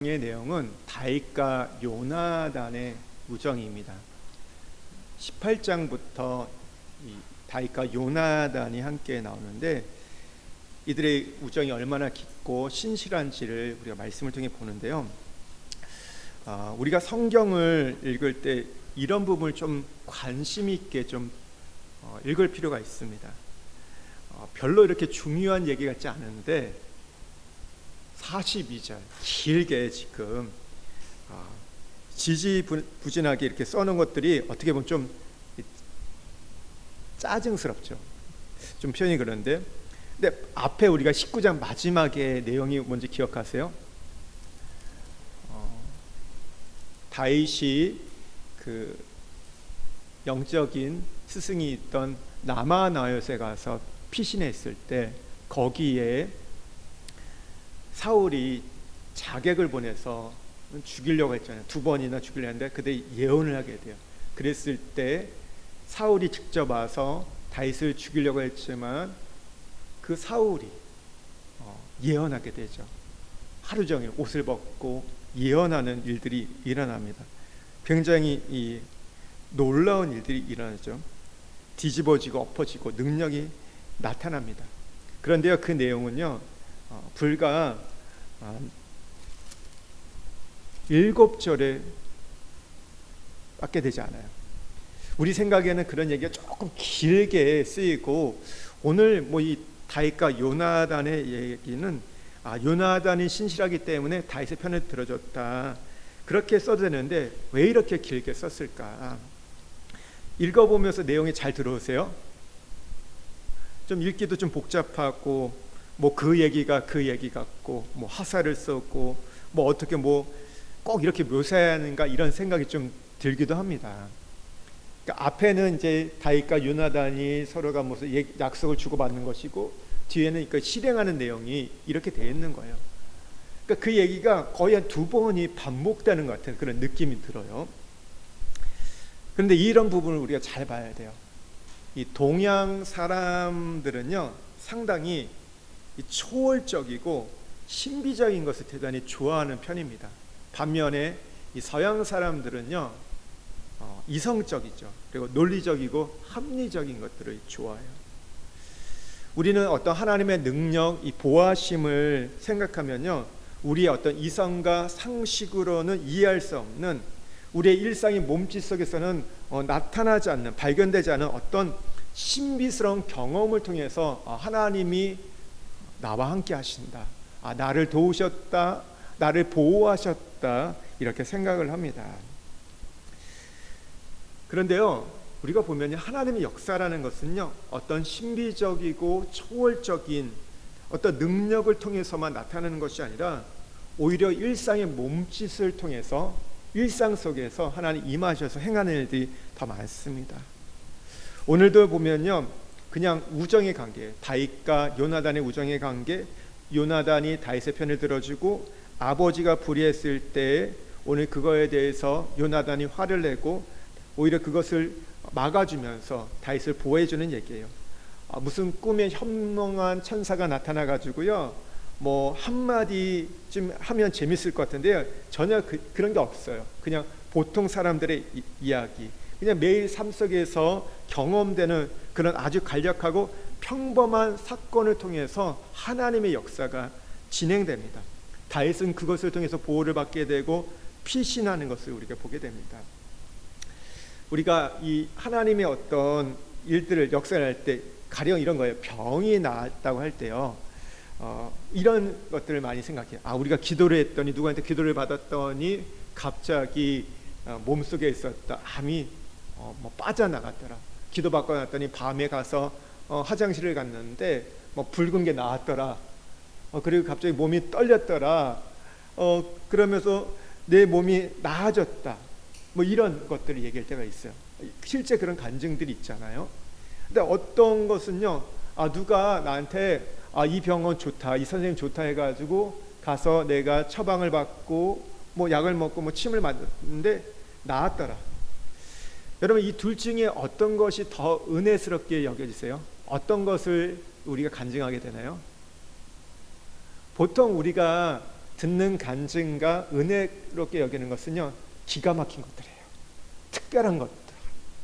의 내용은 다윗과 요나단의 우정입니다. 18장부터 다윗과 요나단이 함께 나오는데 이들의 우정이 얼마나 깊고 신실한지를 우리가 말씀을 통해 보는데요. 우리가 성경을 읽을 때 이런 부분을 좀 관심 있게 좀 읽을 필요가 있습니다. 별로 이렇게 중요한 얘기 같지 않은데 42절 길게 지금 지지부진하게 이렇게 써놓은 것들이 어떻게 보면 좀 짜증스럽죠. 좀 표현이 그런데, 근데 앞에 우리가 19장 마지막에 내용이 뭔지 기억하세요? 다윗이 그 영적인 스승이 있던 라마나요에 가서 피신했을 때 거기에 사울이 자객을 보내서 죽이려고 했잖아요. 2번이나 죽이려 했는데 그때 예언을 하게 돼요. 그랬을 때 사울이 직접 와서 다윗을 죽이려고 했지만 그 사울이 예언하게 되죠. 하루 종일 옷을 벗고 예언하는 일들이 일어납니다. 굉장히 놀라운 일들이 일어나죠. 뒤집어지고 엎어지고 능력이 나타납니다. 그런데요, 그 내용은요 불과 7절에 밖에 되지 않아요. 우리 생각에는 그런 얘기가 조금 길게 쓰이고, 오늘 이 다윗과 요나단의 얘기는 요나단이 신실하기 때문에 다윗의 편을 들어줬다, 그렇게 써도 되는데 왜 이렇게 길게 썼을까? 읽어보면서 내용이 잘 들어오세요. 좀 읽기도 좀 복잡하고 그 얘기가 그 얘기 같고 화살을 쏘고 어떻게 꼭 이렇게 묘사하는가 이런 생각이 좀 들기도 합니다. 그러니까 앞에는 이제 다윗과 요나단이 서로가 무슨 약속을 주고받는 것이고 뒤에는 그 실행하는 내용이 이렇게 되어 있는 거예요. 그러니까 그 얘기가 거의 한 2번이 반복되는 것 같은 그런 느낌이 들어요. 그런데 이런 부분을 우리가 잘 봐야 돼요. 이 동양 사람들은요 상당히 초월적이고 신비적인 것을 대단히 좋아하는 편입니다. 반면에 이 서양 사람들은요 이성적이죠. 그리고 논리적이고 합리적인 것들을 좋아해요. 우리는 어떤 하나님의 능력, 이 보호하심을 생각하면요 우리의 어떤 이성과 상식으로는 이해할 수 없는, 우리의 일상의 몸짓 속에서는 나타나지 않는, 발견되지 않은 어떤 신비스러운 경험을 통해서 하나님이 나와 함께 하신다, 나를 도우셨다, 나를 보호하셨다, 이렇게 생각을 합니다. 그런데요 우리가 보면 하나님의 역사라는 것은요 어떤 신비적이고 초월적인 어떤 능력을 통해서만 나타나는 것이 아니라 오히려 일상의 몸짓을 통해서, 일상 속에서 하나님 임하셔서 행하는 일들이 더 많습니다. 오늘도 보면요 그냥 우정의 관계, 다윗과 요나단의 우정의 관계, 요나단이 다윗의 편을 들어주고 아버지가 불의했을 때 오늘 그거에 대해서 요나단이 화를 내고 오히려 그것을 막아주면서 다윗을 보호해주는 얘기예요. 무슨 꿈에 현몽한 천사가 나타나가지고요 한마디쯤 하면 재밌을 것 같은데요 전혀 그런 게 없어요. 그냥 보통 사람들의 이야기, 그냥 매일 삶 속에서 경험되는 그런 아주 간략하고 평범한 사건을 통해서 하나님의 역사가 진행됩니다. 다윗은 그것을 통해서 보호를 받게 되고 피신하는 것을 우리가 보게 됩니다. 우리가 이 하나님의 어떤 일들을 역사할 때 가령 이런 거예요. 병이 나았다고 할 때요 이런 것들을 많이 생각해요. 우리가 기도를 했더니, 누구한테 기도를 받았더니 갑자기 몸속에 있었던 암이 빠져나갔더라. 기도받고 났더니 밤에 가서 화장실을 갔는데 붉은 게 나왔더라. 그리고 갑자기 몸이 떨렸더라. 그러면서 내 몸이 나아졌다. 이런 것들을 얘기할 때가 있어요. 실제 그런 간증들이 있잖아요. 근데 어떤 것은요 누가 나한테 이 병원 좋다, 이 선생님 좋다 해가지고 가서 내가 처방을 받고 약을 먹고 침을 맞았는데 나았더라. 여러분 이 둘 중에 어떤 것이 더 은혜스럽게 여겨지세요? 어떤 것을 우리가 간증하게 되나요? 보통 우리가 듣는 간증과 은혜롭게 여기는 것은요, 기가 막힌 것들이에요. 특별한 것들,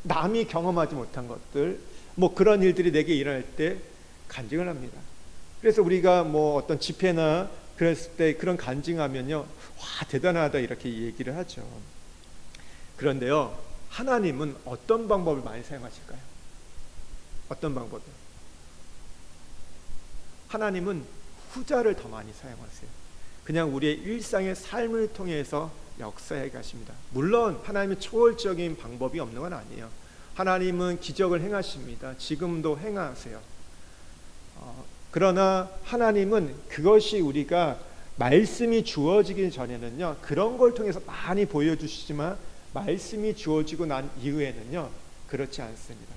남이 경험하지 못한 것들, 뭐 그런 일들이 내게 일어날 때 간증을 합니다. 그래서 우리가 뭐 어떤 집회나 그랬을 때 그런 간증하면요, 와 대단하다 이렇게 얘기를 하죠. 그런데요, 하나님은 어떤 방법을 많이 사용하실까요? 어떤 방법이요? 하나님은 후자를 더 많이 사용하세요. 그냥 우리의 일상의 삶을 통해서 역사해 가십니다. 물론 하나님은 초월적인 방법이 없는 건 아니에요. 하나님은 기적을 행하십니다. 지금도 행하세요. 그러나 하나님은 그것이 우리가 말씀이 주어지기 전에는요, 그런 걸 통해서 많이 보여주시지만 말씀이 주어지고 난 이후에는요, 그렇지 않습니다.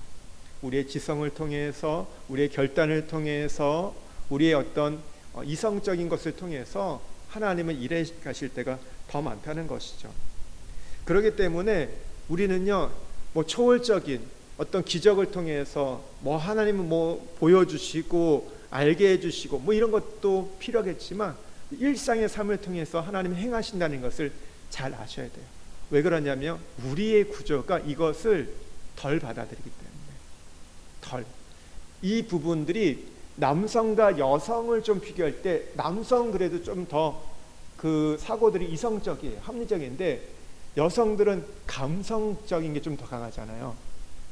우리의 지성을 통해서, 우리의 결단을 통해서, 우리의 어떤 이성적인 것을 통해서 하나님은 일해 가실 때가 더 많다는 것이죠. 그렇기 때문에 우리는요, 뭐 초월적인 어떤 기적을 통해서 뭐 하나님은 뭐 보여주시고 알게 해주시고 뭐 이런 것도 필요하겠지만 일상의 삶을 통해서 하나님이 행하신다는 것을 잘 아셔야 돼요. 왜 그러냐면 우리의 구조가 이것을 덜 받아들이기 때문에. 이 부분들이 남성과 여성을 좀 비교할 때 남성 그래도 좀 더 그 사고들이 이성적이에요. 합리적인데 여성들은 감성적인 게 좀 더 강하잖아요.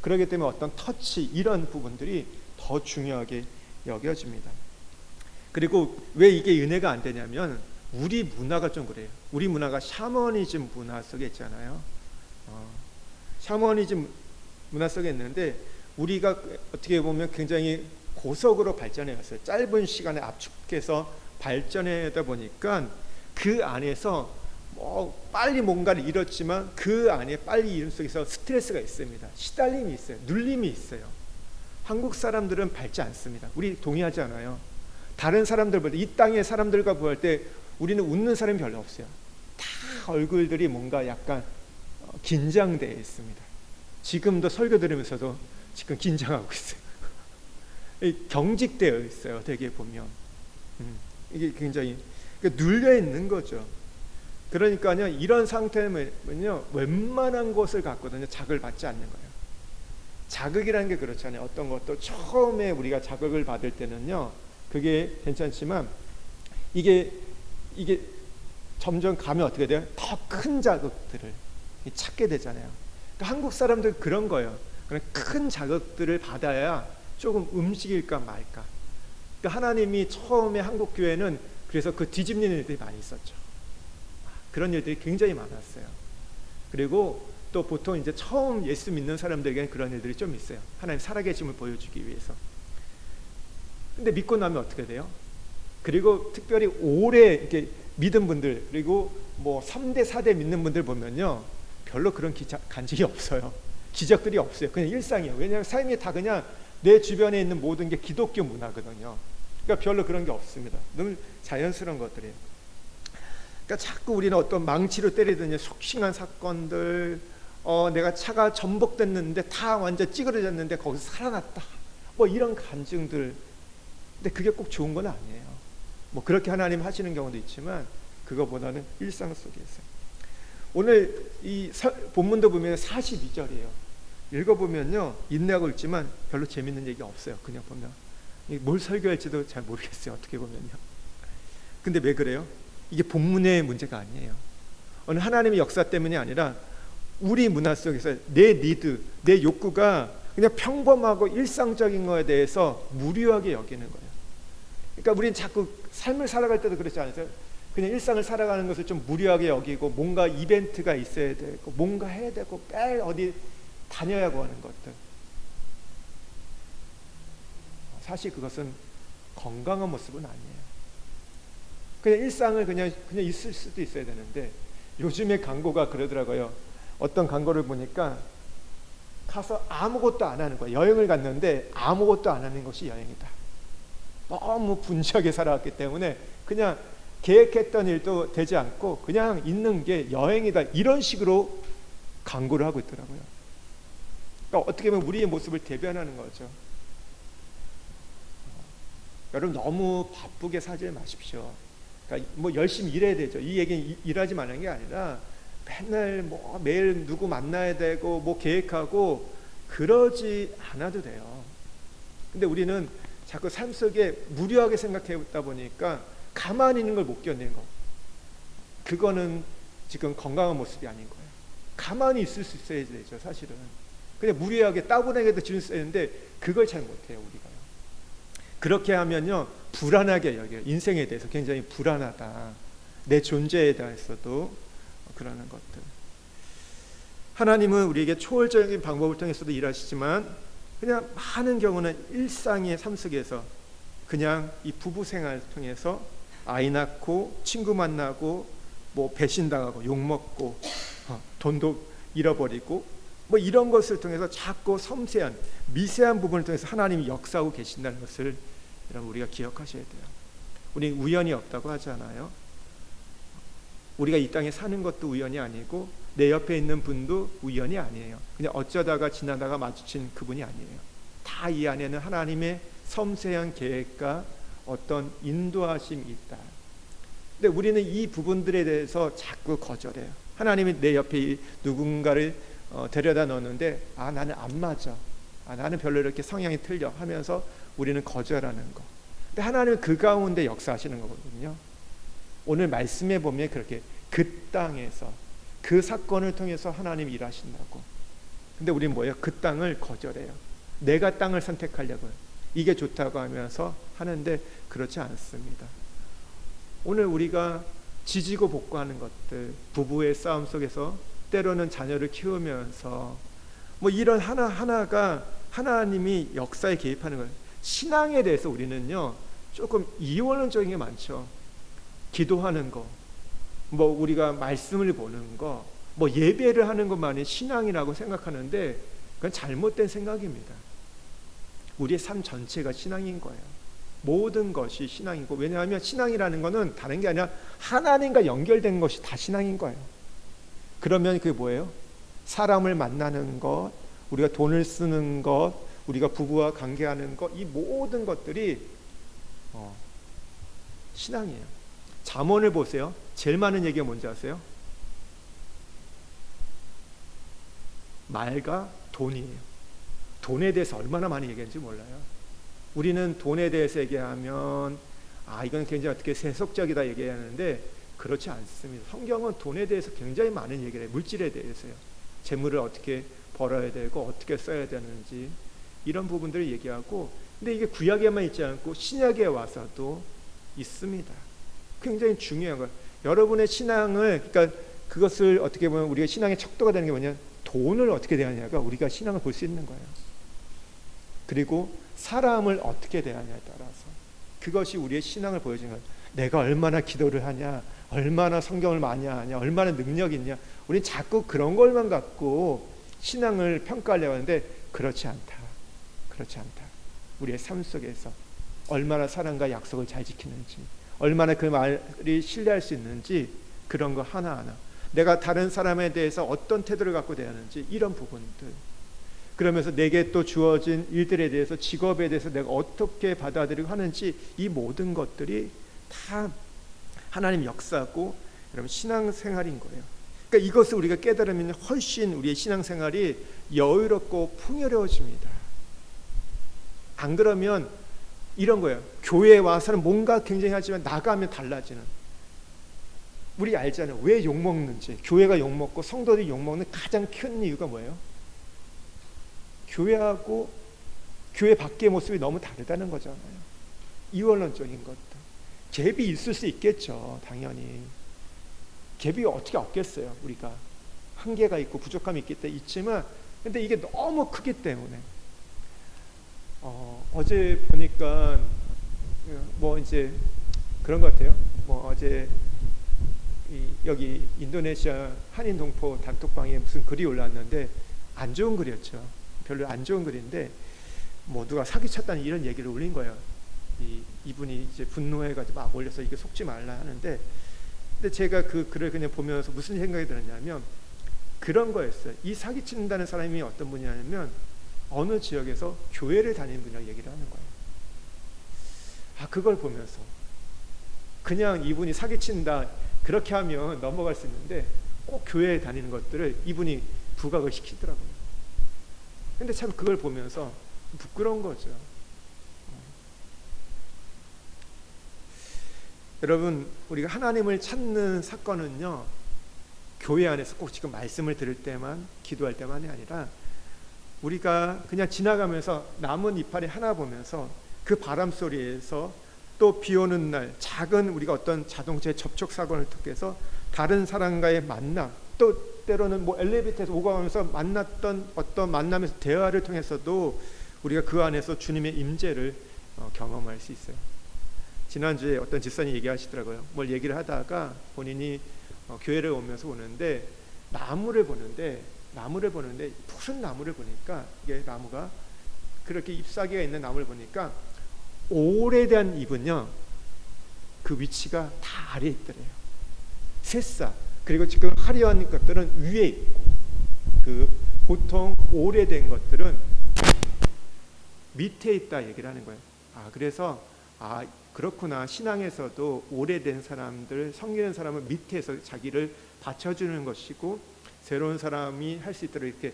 그렇기 때문에 어떤 터치 이런 부분들이 더 중요하게 여겨집니다. 그리고 왜 이게 은혜가 안 되냐면 우리 문화가 좀 그래요. 우리 문화가 샤머니즘 문화 속에 있잖아요. 샤머니즘 문화 속에 있는데 우리가 어떻게 보면 굉장히 고속으로 발전해 왔어요. 짧은 시간에 압축해서 발전하다 보니까 그 안에서 뭐 빨리 뭔가를 이뤘지만 그 안에 빨리 이룬 속에서 스트레스가 있습니다. 시달림이 있어요. 눌림이 있어요. 한국 사람들은 밟지 않습니다. 우리 동의하지 않아요. 다른 사람들보다 이 땅의 사람들과 보할 때 우리는 웃는 사람이 별로 없어요. 다 얼굴들이 뭔가 약간 긴장되어 있습니다. 지금도 설교 들으면서도 지금 긴장하고 있어요. 경직되어 있어요. 되게 보면 이게 굉장히 눌려 있는 거죠. 그러니까요, 이런 상태면요, 웬만한 것을 갖고는요 자극을 받지 않는 거예요. 자극이라는 게 그렇잖아요. 어떤 것도 처음에 우리가 자극을 받을 때는요, 그게 괜찮지만 이게 점점 가면 어떻게 돼요? 더 큰 자극들을 찾게 되잖아요. 그러니까 한국 사람들 그런 거예요. 그냥 큰 자극들을 받아야 조금 움직일까 말까. 그러니까 하나님이 처음에 한국 교회는 그래서 그 뒤집는 일들이 많이 있었죠. 그런 일들이 굉장히 많았어요. 그리고 또 보통 이제 처음 예수 믿는 사람들에게는 그런 일들이 좀 있어요. 하나님 살아계심을 보여주기 위해서. 근데 믿고 나면 어떻게 돼요? 그리고 특별히 오래 이렇게 믿은 분들, 그리고 뭐 3대 4대 믿는 분들 보면요, 별로 그런 간증이 없어요. 기적들이 없어요. 그냥 일상이에요. 왜냐하면 삶이 다 그냥 내 주변에 있는 모든 게 기독교 문화거든요. 그러니까 별로 그런 게 없습니다. 너무 자연스러운 것들이에요. 그러니까 자꾸 우리는 어떤 망치로 때리더니 속심한 사건들, 내가 차가 전복됐는데 다 완전 찌그러졌는데 거기서 살아났다, 뭐 이런 간증들. 근데 그게 꼭 좋은 건 아니에요. 뭐 그렇게 하나님 하시는 경우도 있지만 그거보다는 일상 속에서. 오늘 이 본문도 보면 42절이에요. 읽어보면요, 인내하고 읽지만 별로 재밌는 얘기 없어요. 그냥 보면 뭘 설교할지도 잘 모르겠어요. 어떻게 보면요. 근데 왜 그래요? 이게 본문의 문제가 아니에요. 어느 하나님의 역사 때문이 아니라 우리 문화 속에서 내 니드, 내 욕구가 그냥 평범하고 일상적인 거에 대해서 무료하게 여기는 거예요. 그러니까 우리는 자꾸 삶을 살아갈 때도 그렇지 않으세요? 그냥 일상을 살아가는 것을 좀 무료하게 여기고 뭔가 이벤트가 있어야 되고 뭔가 해야 되고 매일 어디 다녀야 하는 것들. 사실 그것은 건강한 모습은 아니에요. 그냥 일상을 그냥 있을 수도 있어야 되는데 요즘에 광고가 그러더라고요. 어떤 광고를 보니까 가서 아무것도 안 하는 거예요. 여행을 갔는데 아무것도 안 하는 것이 여행이다. 너무 분주하게 살아왔기 때문에 그냥 계획했던 일도 되지 않고 그냥 있는 게 여행이다, 이런 식으로 광고를 하고 있더라고요. 그러니까 어떻게 보면 우리의 모습을 대변하는 거죠. 여러분 너무 바쁘게 살지 마십시오. 그러니까 뭐 열심히 일해야 되죠. 이 얘기는 일하지 말라는 게 아니라 맨날 뭐 매일 누구 만나야 되고 뭐 계획하고 그러지 않아도 돼요. 근데 우리는 자꾸 삶 속에 무료하게 생각해다 보니까 가만히 있는 걸 못 견디는 거. 그거는 지금 건강한 모습이 아닌 거예요. 가만히 있을 수 있어야 되죠, 사실은. 그냥 무리하게 따분하게도 지을 수 있는데 그걸 잘 못해요, 우리가요. 그렇게 하면요, 불안하게 여겨요. 인생에 대해서 굉장히 불안하다. 내 존재에 대해서도 그러는 것들. 하나님은 우리에게 초월적인 방법을 통해서도 일하시지만 그냥 많은 경우는 일상의 삶 속에서 그냥 이 부부 생활을 통해서 아이 낳고 친구 만나고 뭐 배신당하고 욕먹고 돈도 잃어버리고 뭐 이런 것을 통해서 자꾸 섬세한 미세한 부분을 통해서 하나님이 역사하고 계신다는 것을 여러분 우리가 기억하셔야 돼요. 우리 우연이 없다고 하잖아요. 우리가 이 땅에 사는 것도 우연이 아니고 내 옆에 있는 분도 우연이 아니에요. 그냥 어쩌다가 지나다가 마주친 그분이 아니에요. 다 이 안에는 하나님의 섬세한 계획과 어떤 인도하심이 있다. 근데 우리는 이 부분들에 대해서 자꾸 거절해요. 하나님이 내 옆에 누군가를 데려다 넣었는데 나는 안 맞아. 나는 별로 이렇게 성향이 틀려 하면서 우리는 거절하는 거. 근데 하나님은 그 가운데 역사하시는 거거든요. 오늘 말씀에 보면 그렇게 그 땅에서 그 사건을 통해서 하나님이 일하신다고. 근데 우리는 뭐예요? 그 땅을 거절해요. 내가 땅을 선택하려고요. 이게 좋다고 하면서 하는데 그렇지 않습니다. 오늘 우리가 지지고 볶고하는 것들, 부부의 싸움 속에서 때로는 자녀를 키우면서 뭐 이런 하나하나가 하나님이 역사에 개입하는 거예요. 신앙에 대해서 우리는요 조금 이원론적인 게 많죠. 기도하는 거, 뭐 우리가 말씀을 보는 거, 뭐 예배를 하는 것만이 신앙이라고 생각하는데 그건 잘못된 생각입니다. 우리의 삶 전체가 신앙인 거예요. 모든 것이 신앙이고, 왜냐하면 신앙이라는 것은 다른 게 아니라 하나님과 연결된 것이 다 신앙인 거예요. 그러면 그게 뭐예요? 사람을 만나는 것, 우리가 돈을 쓰는 것, 우리가 부부와 관계하는 것, 이 모든 것들이 신앙이에요. 잠언을 보세요. 제일 많은 얘기가 뭔지 아세요? 말과 돈이에요. 돈에 대해서 얼마나 많이 얘기하는지 몰라요. 우리는 돈에 대해서 얘기하면 이건 굉장히 어떻게 세속적이다 얘기하는데 그렇지 않습니다. 성경은 돈에 대해서 굉장히 많은 얘기를 해요. 물질에 대해서요. 재물을 어떻게 벌어야 되고 어떻게 써야 되는지 이런 부분들을 얘기하고, 근데 이게 구약에만 있지 않고 신약에 와서도 있습니다. 굉장히 중요한 거예요. 여러분의 신앙을, 그러니까 그것을 어떻게 보면 우리가 신앙의 척도가 되는 게 뭐냐, 돈을 어떻게 대하냐가 우리가 신앙을 볼 수 있는 거예요. 그리고 사람을 어떻게 대하냐에 따라서 그것이 우리의 신앙을 보여주는 거예요. 내가 얼마나 기도를 하냐, 얼마나 성경을 많이 하냐, 얼마나 능력이 있냐, 우리는 자꾸 그런 것만 갖고 신앙을 평가하려고 하는데 그렇지 않다. 그렇지 않다. 우리의 삶 속에서 얼마나 사랑과 약속을 잘 지키는지, 얼마나 그 말이 신뢰할 수 있는지, 그런 거 하나하나, 내가 다른 사람에 대해서 어떤 태도를 갖고 대하는지, 이런 부분들, 그러면서 내게 또 주어진 일들에 대해서, 직업에 대해서 내가 어떻게 받아들이고 하는지, 이 모든 것들이 다 하나님 역사고 여러분 신앙생활인 거예요. 그러니까 이것을 우리가 깨달으면 훨씬 우리의 신앙생활이 여유롭고 풍요로워집니다. 안 그러면 이런 거예요. 교회에 와서는 뭔가 굉장히 하지만 나가면 달라지는. 우리 알잖아요. 왜 욕먹는지. 교회가 욕먹고 성도들이 욕먹는 가장 큰 이유가 뭐예요? 교회하고 교회 밖의 모습이 너무 다르다는 거잖아요. 이원론적인 것들. 갭이 있을 수 있겠죠. 당연히. 갭이 어떻게 없겠어요. 우리가 한계가 있고 부족함이 있기 때문에 있지만, 근데 이게 너무 크기 때문에 어제 보니까 뭐 이제 그런 것 같아요. 뭐 어제 여기 인도네시아 한인 동포 단톡방에 무슨 글이 올라왔는데 안 좋은 글이었죠. 별로 안 좋은 글인데 뭐 누가 사기쳤다는 이런 얘기를 올린 거예요. 이분이 이제 분노해가지고 막 올려서 이게 속지 말라 하는데, 근데 제가 그 글을 그냥 보면서 무슨 생각이 들었냐면 그런 거였어요. 이 사기친다는 사람이 어떤 분이냐면 어느 지역에서 교회를 다니는 분이라고 얘기를 하는 거예요. 그걸 보면서 그냥 이분이 사기친다 그렇게 하면 넘어갈 수 있는데 꼭 교회에 다니는 것들을 이분이 부각을 시키더라고요. 근데 참 그걸 보면서 부끄러운 거죠. 여러분, 우리가 하나님을 찾는 사건은요, 교회 안에서 꼭 지금 말씀을 들을 때만, 기도할 때만이 아니라 우리가 그냥 지나가면서 나뭇 이파리 하나 보면서 그 바람 소리에서 또 비 오는 날 작은 우리가 어떤 자동차의 접촉 사고를 통해서 다른 사람과의 만남, 또 때로는 뭐 엘리베이터에서 오고 가면서 만났던 어떤 만남에서 대화를 통해서도 우리가 그 안에서 주님의 임재를 경험할 수 있어요. 지난주에 어떤 집사님 얘기하시더라고요. 뭘 얘기를 하다가 본인이 교회를 오면서 오는데 나무를 보는데 푸른 나무를 보니까, 이게 나무가 그렇게 잎사귀가 있는 나무를 보니까 오래된 잎은요 그 위치가 다 아래에 있더래요. 새싹, 그리고 지금 화려한 것들은 위에 있고, 그 보통 오래된 것들은 밑에 있다 얘기를 하는 거예요. 그래서 그렇구나, 신앙에서도 오래된 사람들, 섬기는 사람은 밑에서 자기를 받쳐주는 것이고, 새로운 사람이 할 수 있도록 이렇게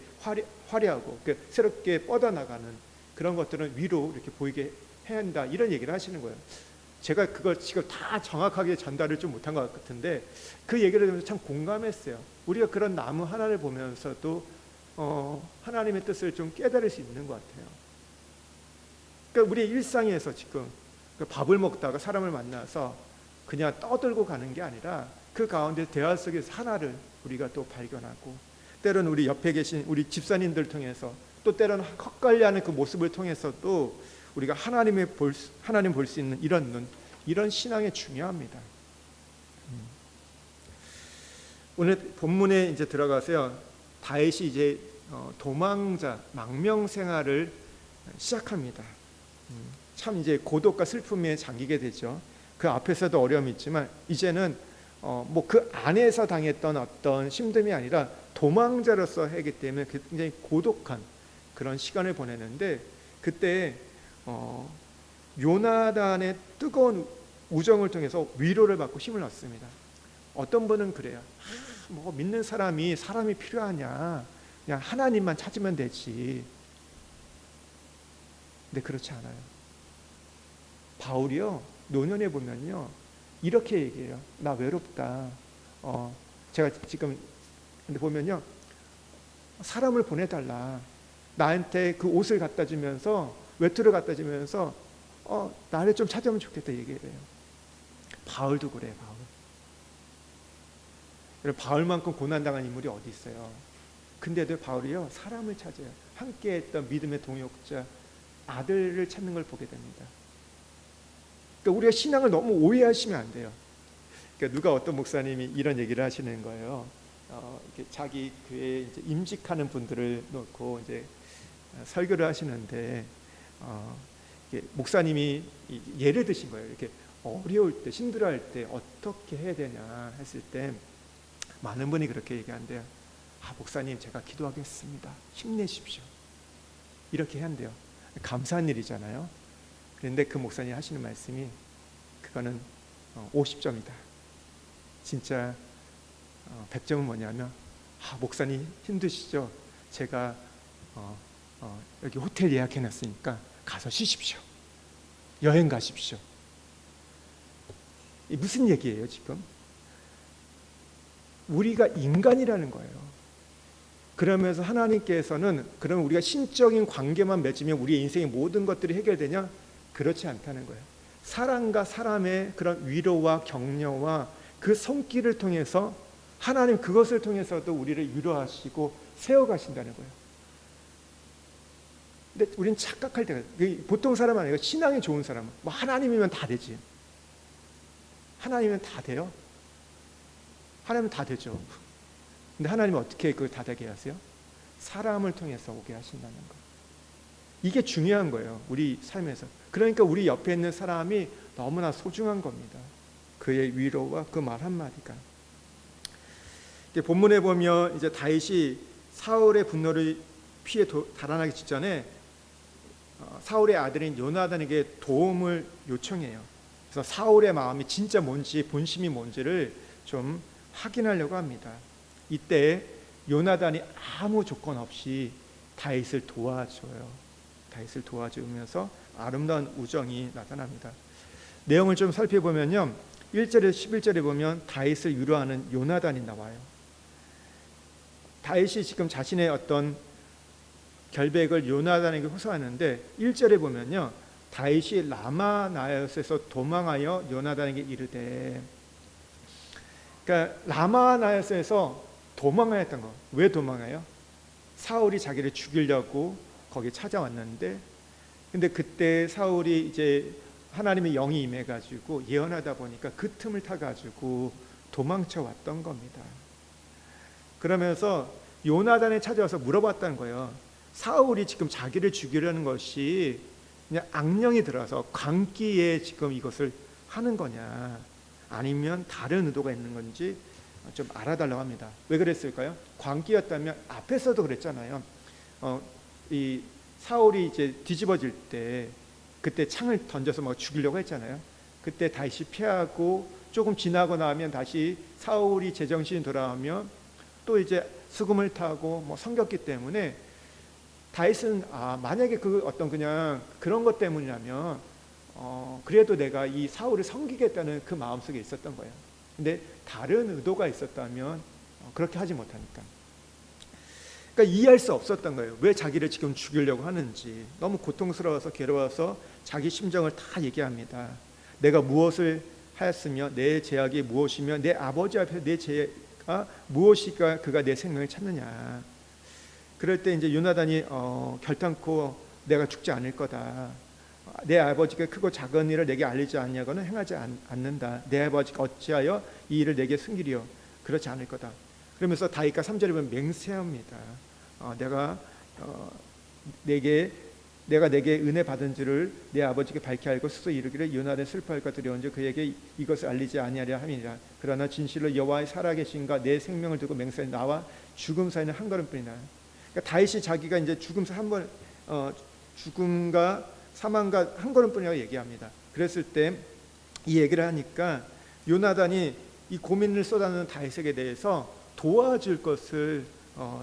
화려하고 새롭게 뻗어나가는 그런 것들은 위로 이렇게 보이게 해야 한다, 이런 얘기를 하시는 거예요. 제가 그걸 지금 다 정확하게 전달을 좀 못한 것 같은데 그 얘기를 들으면서 참 공감했어요. 우리가 그런 나무 하나를 보면서도 하나님의 뜻을 좀 깨달을 수 있는 것 같아요. 그러니까 우리의 일상에서 지금 밥을 먹다가 사람을 만나서 그냥 떠들고 가는 게 아니라 그 가운데 대화 속에서 하나를 우리가 또 발견하고, 때로는 우리 옆에 계신 우리 집사님들 통해서, 또 때로는 헛갈려하는 그 모습을 통해서도 우리가 하나님 볼 수 있는 이런 눈, 이런 신앙이 중요합니다. 오늘 본문에 이제 들어가서요, 다윗이 이제 도망자, 망명 생활을 시작합니다. 참 이제 고독과 슬픔에 잠기게 되죠. 그 앞에서도 어려움이 있지만 이제는 뭐 그 안에서 당했던 어떤 힘듦이 아니라 도망자로서 하기 때문에 굉장히 고독한 그런 시간을 보내는데, 그때 요나단의 뜨거운 우정을 통해서 위로를 받고 힘을 얻습니다. 어떤 분은 그래요. 뭐 믿는 사람이 필요하냐, 그냥 하나님만 찾으면 되지. 근데 그렇지 않아요. 바울이요, 노년에 보면요 이렇게 얘기해요. 나 외롭다. 제가 지금 근데 보면요, 사람을 보내달라. 나한테 그 옷을 갖다 주면서, 외투를 갖다 주면서 나를 좀 찾으면 좋겠다 얘기를 해요. 바울도 그래. 바울만큼 고난당한 인물이 어디 있어요. 근데도 바울이요 사람을 찾아요. 함께했던 믿음의 동역자 아들을 찾는 걸 보게 됩니다. 그러니까 우리가 신앙을 너무 오해하시면 안 돼요. 그러니까 누가 어떤 목사님이 이런 얘기를 하시는 거예요. 자기 교회에 이제 임직하는 분들을 놓고 이제 설교를 하시는데 목사님이 예를 드신 거예요. 이렇게 어려울 때, 힘들어할 때 어떻게 해야 되냐 했을 때 많은 분이 그렇게 얘기한대요. 목사님, 제가 기도하겠습니다. 힘내십시오. 이렇게 해야 한대요. 감사한 일이잖아요. 그런데 그 목사님 하시는 말씀이, 그거는 50점이다. 진짜 100점은 뭐냐면, 목사님 힘드시죠? 제가 여기 호텔 예약해놨으니까 가서 쉬십시오. 여행 가십시오. 이 무슨 얘기예요 지금? 우리가 인간이라는 거예요. 그러면서 하나님께서는 그러면 우리가 신적인 관계만 맺으면 우리의 인생의 모든 것들이 해결되냐? 그렇지 않다는 거예요. 사람과 사람의 그런 위로와 격려와 그 손길을 통해서 하나님 그것을 통해서도 우리를 위로하시고 세워가신다는 거예요. 근데 우리는 착각할 때가, 보통 사람 아니고 신앙이 좋은 사람은 뭐 하나님이면 다 되지. 하나님이면 다 돼요? 하나님은 다 되죠. 근데 하나님은 어떻게 그걸 다 되게 하세요? 사람을 통해서 오게 하신다는 거. 이게 중요한 거예요, 우리 삶에서. 그러니까 우리 옆에 있는 사람이 너무나 소중한 겁니다. 그의 위로와 그 말 한마디가. 본문에 보면 이제 다윗이 사울의 분노를 피해 달아나기 직전에 사울의 아들인 요나단에게 도움을 요청해요. 그래서 사울의 마음이 진짜 뭔지, 본심이 뭔지를 좀 확인하려고 합니다. 이때 요나단이 아무 조건 없이 다윗을 도와줘요. 다윗을 도와주면서 아름다운 우정이 나타납니다. 내용을 좀 살펴보면요, 1절에서 11절에 보면 다윗을 위로하는 요나단이 나와요. 다윗이 지금 자신의 어떤 결백을 요나단에게 호소하는데 1절에 보면요, 다윗이 라마 나엿에서 도망하여 요나단에게 이르되, 그러니까 라마 나엿에서 도망하였던 거. 왜 도망해요? 사울이 자기를 죽이려고 거기 찾아왔는데, 근데 그때 사울이 이제 하나님의 영이 임해가지고 예언하다 보니까 그 틈을 타가지고 도망쳐 왔던 겁니다. 그러면서 요나단에 찾아와서 물어봤다는 거예요. 사울이 지금 자기를 죽이려는 것이 그냥 악령이 들어서 광기에 지금 이것을 하는 거냐, 아니면 다른 의도가 있는 건지 좀 알아달라고 합니다. 왜 그랬을까요? 광기였다면 앞에서도 그랬잖아요. 이 사울이 이제 뒤집어질 때 그때 창을 던져서 막 죽이려고 했잖아요. 그때 다시 피하고 조금 지나고 나면 다시 사울이 제정신이 돌아오면 또 이제 수금을 타고 뭐 섬겼기 때문에 다윗은 만약에 그 어떤 그냥 그런 것 때문이라면 그래도 내가 이 사울을 섬기겠다는 그 마음속에 있었던 거예요. 근데 다른 의도가 있었다면 그렇게 하지 못하니까, 그러니까 이해할 수 없었던 거예요. 왜 자기를 지금 죽이려고 하는지. 너무 고통스러워서 괴로워서 자기 심정을 다 얘기합니다. 내가 무엇을 하였으며 내 죄악이 무엇이며 내 아버지 앞에 내 죄가 무엇이까 그가 내 생명을 찾느냐. 그럴 때 이제 요나단이 결단코 내가 죽지 않을 거다. 내 아버지가 크고 작은 일을 내게 알리지 않냐고는 행하지 않는다. 내 아버지가 어찌하여 이 일을 내게 숨기리요? 그렇지 않을 거다. 그러면서 다윗가 3절에 보면 맹세합니다. 내가 내게 은혜 받은 줄을 내 아버지께 밝히 알고 스스로 이르기를 요나단이 슬퍼할까 두려운지 그에게 이것을 알리지 아니하려 함이니라. 그러나 진실로 여호와의 살아계신가 내 생명을 두고 맹세하니 나와 죽음 사이는 한 걸음뿐이나. 그러니까 다윗이 자기가 이제 죽음과 사망과 한 걸음뿐이라고 얘기합니다. 그랬을 때 이 얘기를 하니까 요나단이 이 고민을 쏟아내는 다윗에게 대해서 도와줄 것을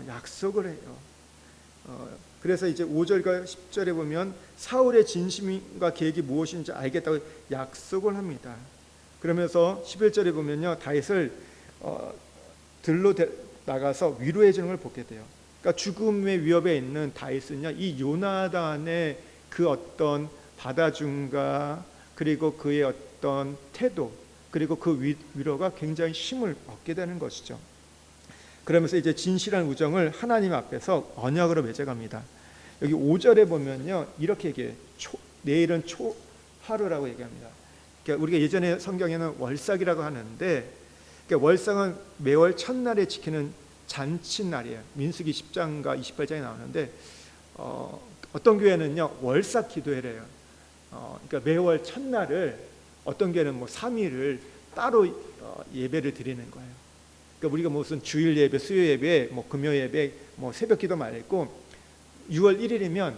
약속을 해요. 그래서 이제 5절과 10절에 보면 사울의 진심과 계획이 무엇인지 알겠다고 약속을 합니다. 그러면서 11절에 보면요, 다윗을 들로 나가서 위로해 주는 걸 보게 돼요. 그러니까 죽음의 위협에 있는 다윗은요, 이 요나단의 그 어떤 받아줌과 그리고 그의 어떤 태도 그리고 그 위로가 굉장히 힘을 얻게 되는 것이죠. 그러면서 이제 진실한 우정을 하나님 앞에서 언약으로 맺어갑니다. 여기 5절에 보면요, 이렇게 얘기해요. 내일은 초하루라고 얘기합니다. 그러니까 우리가 예전에 성경에는 월삭이라고 하는데, 그러니까 월삭은 매월 첫날에 지키는 잔치날이에요. 민수기 10장과 28장에 나오는데 어떤 교회는요 월삭 기도회래요. 그러니까 매월 첫날을, 어떤 교회는 뭐 3일을 따로 예배를 드리는 거예요. 그러니까 우리가 무슨 주일 예배, 수요 예배, 뭐 금요 예배, 뭐 새벽 기도 말고 6월 1일이면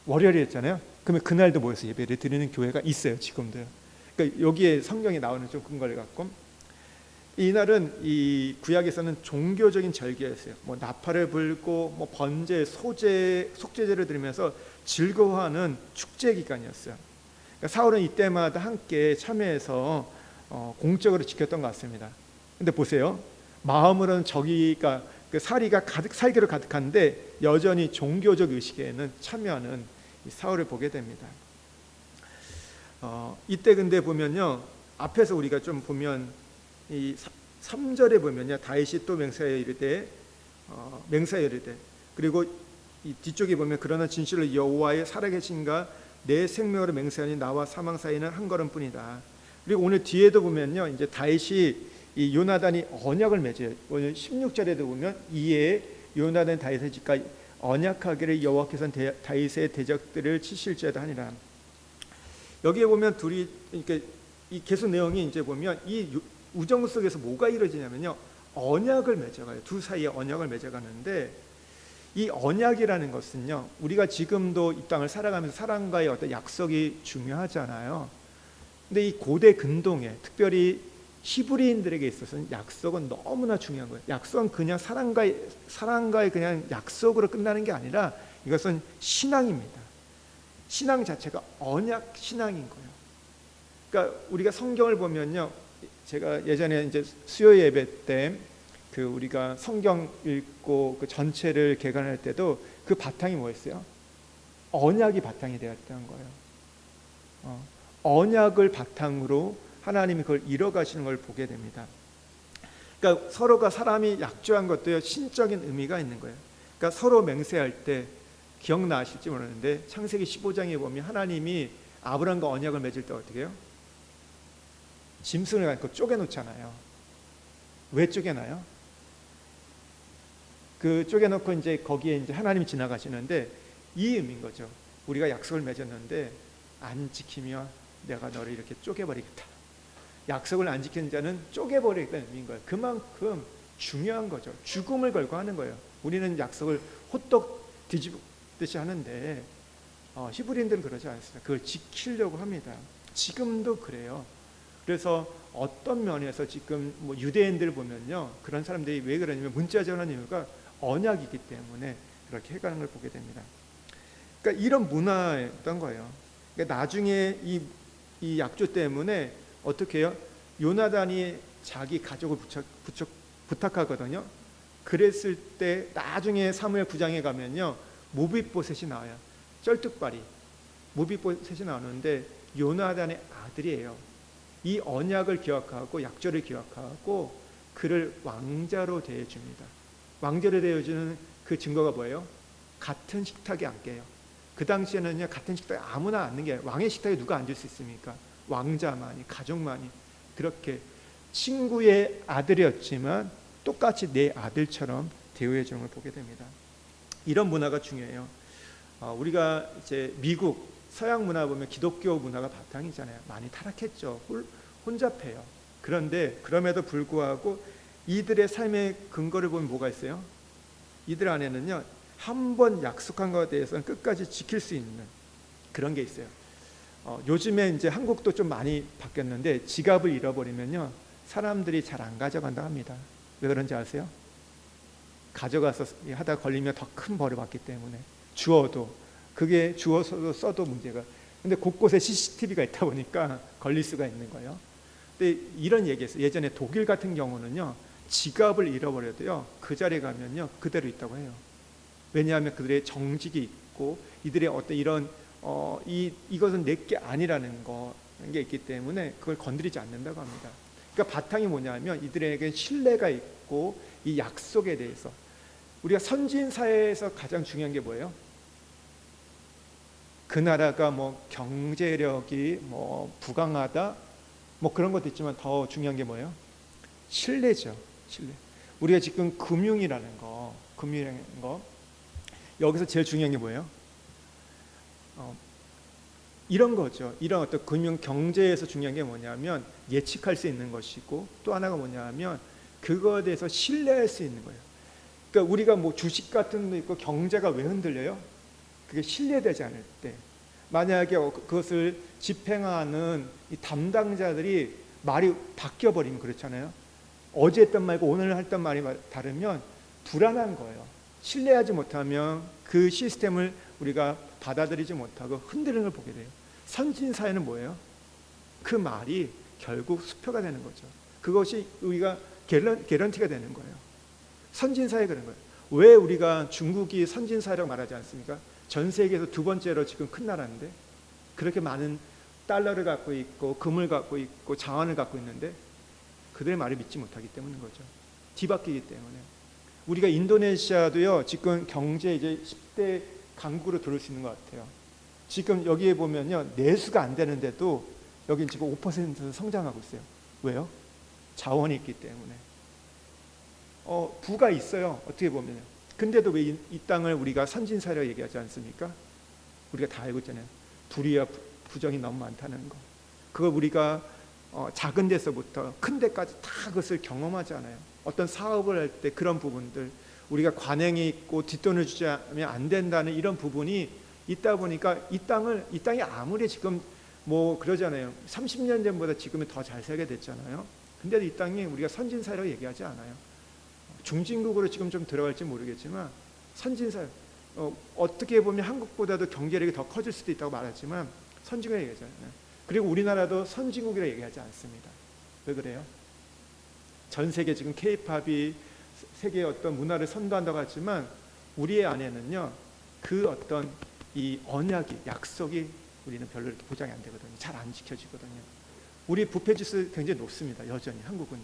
월요일이었잖아요. 그러면 그날도 모여서 예배를 드리는 교회가 있어요, 지금도요. 그러니까 여기에 성경에 나오는 좀 근거를 갖고, 이날은 이 구약에서는 종교적인 절기였어요. 뭐 나팔을 불고 뭐 번제, 속죄제를 드리면서 즐거워하는 축제 기간이었어요. 그러니까 사울은 이때마다 함께 참여해서 공적으로 지켰던 것 같습니다. 근데 보세요, 마음으로는 저기가 그 살기로 가득한데 여전히 종교적 의식에는 참여하는 사울을 보게 됩니다. 이때 근데 보면요, 앞에서 우리가 좀 보면 이 3절에 보면요, 다윗이 또 맹세하여 이르되 그리고 이 뒤쪽에 보면 그러나 진실로 여호와의 살아계신가 내 생명으로 맹세하니 나와 사망 사이는 한 걸음뿐이다. 그리고 오늘 뒤에도 보면요, 이제 다윗이 이 요나단이 언약을 맺어요. 오늘 16절에도 보면 이에 요나단 다윗의 집과 언약하기를 여호와께서는 다윗의 대적들을 치실지어다 하니라. 여기에 보면 둘이 이렇게 이 계속 내용이 이제 보면 이 우정 속에서 뭐가 이루어지냐면요, 언약을 맺어가요. 둘 사이에 언약을 맺어가는데, 이 언약이라는 것은요, 우리가 지금도 이 땅을 살아가면서 사람과의 어떤 약속이 중요하잖아요. 근데 이 고대 근동에 특별히 히브리인들에게 있어서는 약속은 너무나 중요한 거예요. 약속은 그냥 사랑과의 그냥 약속으로 끝나는 게 아니라 이것은 신앙입니다. 신앙 자체가 언약 신앙인 거예요. 그러니까 우리가 성경을 보면요, 제가 예전에 이제 수요 예배 때 그 우리가 성경 읽고 그 전체를 개관할 때도 그 바탕이 뭐였어요? 언약이 바탕이 되었다는 거예요. 언약을 바탕으로 하나님이 그걸 이뤄가시는 걸 보게 됩니다. 그러니까 서로가 사람이 약조한 것도요, 신적인 의미가 있는 거예요. 그러니까 서로 맹세할 때 기억나실지 모르는데 창세기 15장에 보면 하나님이 아브라함과 언약을 맺을 때 어떻게 해요? 짐승을 갖고 쪼개놓잖아요. 왜 쪼개나요? 그 쪼개놓고 이제 거기에 이제 하나님이 지나가시는데 이 의미인 거죠. 우리가 약속을 맺었는데 안 지키면 내가 너를 이렇게 쪼개버리겠다. 약속을 안 지키는 자는 쪼개버리겠다는 의미인 거예요. 그만큼 중요한 거죠. 죽음을 걸고 하는 거예요. 우리는 약속을 호떡 뒤집듯이 하는데 히브리인들은 그러지 않습니다. 그걸 지키려고 합니다. 지금도 그래요. 그래서 어떤 면에서 지금 뭐 유대인들 보면요, 그런 사람들이 왜 그러냐면 문자적인 이유가 언약이기 때문에 그렇게 해가는 걸 보게 됩니다. 그러니까 이런 문화였던 거예요. 그러니까 나중에 이 약조 때문에 어떻게 해요? 요나단이 자기 가족을 부탁하거든요. 그랬을 때 나중에 사무엘 9장에 가면요, 모비보셋이 나와요. 쩔뚝발이 모비보셋이 나오는데 요나단의 아들이에요. 이 언약을 기억하고 약조를 기억하고 그를 왕자로 대해줍니다. 왕자로 대해주는 그 증거가 뭐예요? 같은 식탁에 앉게요. 그 당시에는요, 같은 식탁에 아무나 앉는 게 아니라 왕의 식탁에 누가 앉을 수 있습니까? 왕자만이, 가족만이. 그렇게 친구의 아들이었지만 똑같이 내 아들처럼 대우해 주는 걸 보게 됩니다. 이런 문화가 중요해요. 우리가 이제 미국 서양 문화 보면 기독교 문화가 바탕이잖아요. 많이 타락했죠. 혼잡해요. 그런데 그럼에도 불구하고 이들의 삶의 근거를 보면 뭐가 있어요? 이들 안에는요, 한 번 약속한 것에 대해서는 끝까지 지킬 수 있는 그런 게 있어요. 요즘에 이제 한국도 좀 많이 바뀌었는데 지갑을 잃어버리면요, 사람들이 잘 안 가져간다 합니다. 왜 그런지 아세요? 가져가서 하다 걸리면 더 큰 벌을 받기 때문에. 그게 주워서 써도 문제가. 근데 곳곳에 CCTV가 있다 보니까 걸릴 수가 있는 거예요. 근데 이런 얘기했어요. 예전에 독일 같은 경우는요, 지갑을 잃어버려도요, 그 자리에 가면요, 그대로 있다고 해요. 왜냐하면 그들의 정직이 있고 이들의 어떤 이런 이것은 내게 아니라는 게 있기 때문에 그걸 건드리지 않는다고 합니다. 그러니까 바탕이 뭐냐면 이들에게 신뢰가 있고 이 약속에 대해서. 우리가 선진 사회에서 가장 중요한 게 뭐예요? 그 나라가 뭐 경제력이 뭐 부강하다 뭐 그런 것도 있지만 더 중요한 게 뭐예요? 신뢰죠. 신뢰. 우리가 지금 금융이라는 거 여기서 제일 중요한 게 뭐예요? 이런 거죠. 이런 어떤 금융 경제에서 중요한 게 뭐냐면 예측할 수 있는 것이고, 또 하나가 뭐냐면 그거에 대해서 신뢰할 수 있는 거예요. 그러니까 우리가 뭐 주식 같은 거 있고 경제가 왜 흔들려요? 그게 신뢰되지 않을 때. 만약에 그것을 집행하는 이 담당자들이 말이 바뀌어 버리면 그렇잖아요. 어제 했던 말과 오늘 했던 말이 다르면 불안한 거예요. 신뢰하지 못하면 그 시스템을 우리가 받아들이지 못하고 흔들리는 걸 보게 돼요. 선진 사회는 뭐예요? 그 말이 결국 수표가 되는 거죠. 그것이 우리가 개런티가 되는 거예요. 선진 사회 그런 거예요. 왜 우리가 중국이 선진 사회라고 말하지 않습니까? 전 세계에서 두 번째로 지금 큰 나라인데 그렇게 많은 달러를 갖고 있고 금을 갖고 있고 자원을 갖고 있는데 그들의 말을 믿지 못하기 때문인 거죠. 뒤바뀌기 때문에. 우리가 인도네시아도요, 지금 경제 이제 10대 강국으로 들어올 수 있는 것 같아요. 지금 여기에 보면요, 내수가 안 되는데도 여기 지금 5% 성장하고 있어요. 왜요? 자원이 있기 때문에. 부가 있어요. 어떻게 보면요. 근데도 왜 이 땅을 우리가 선진사회라고 얘기하지 않습니까? 우리가 다 알고 있잖아요. 불의와 부정이 너무 많다는 거. 그걸 우리가 작은 데서부터 큰 데까지 다 그것을 경험하잖아요. 어떤 사업을 할 때 그런 부분들, 우리가 관행이 있고 뒷돈을 주지 않으면 안 된다는 이런 부분이 있다 보니까 이 땅이 아무리 지금 뭐 그러잖아요. 30년 전보다 지금은 더 잘 살게 됐잖아요. 근데도 이 땅이 우리가 선진사라고 얘기하지 않아요. 중진국으로 지금 좀 들어갈지 모르겠지만 선진사, 어떻게 보면 한국보다도 경제력이 더 커질 수도 있다고 말하지만 선진국이라고 얘기하잖아요. 그리고 우리나라도 선진국이라고 얘기하지 않습니다. 왜 그래요? 전 세계 지금 K-팝이 세계의 어떤 문화를 선도한다고 하지만 우리의 안에는요, 그 어떤 이 언약이, 약속이 우리는 별로 이렇게 보장이 안 되거든요. 잘 안 지켜지거든요. 우리 부패 지수 굉장히 높습니다. 여전히 한국은요.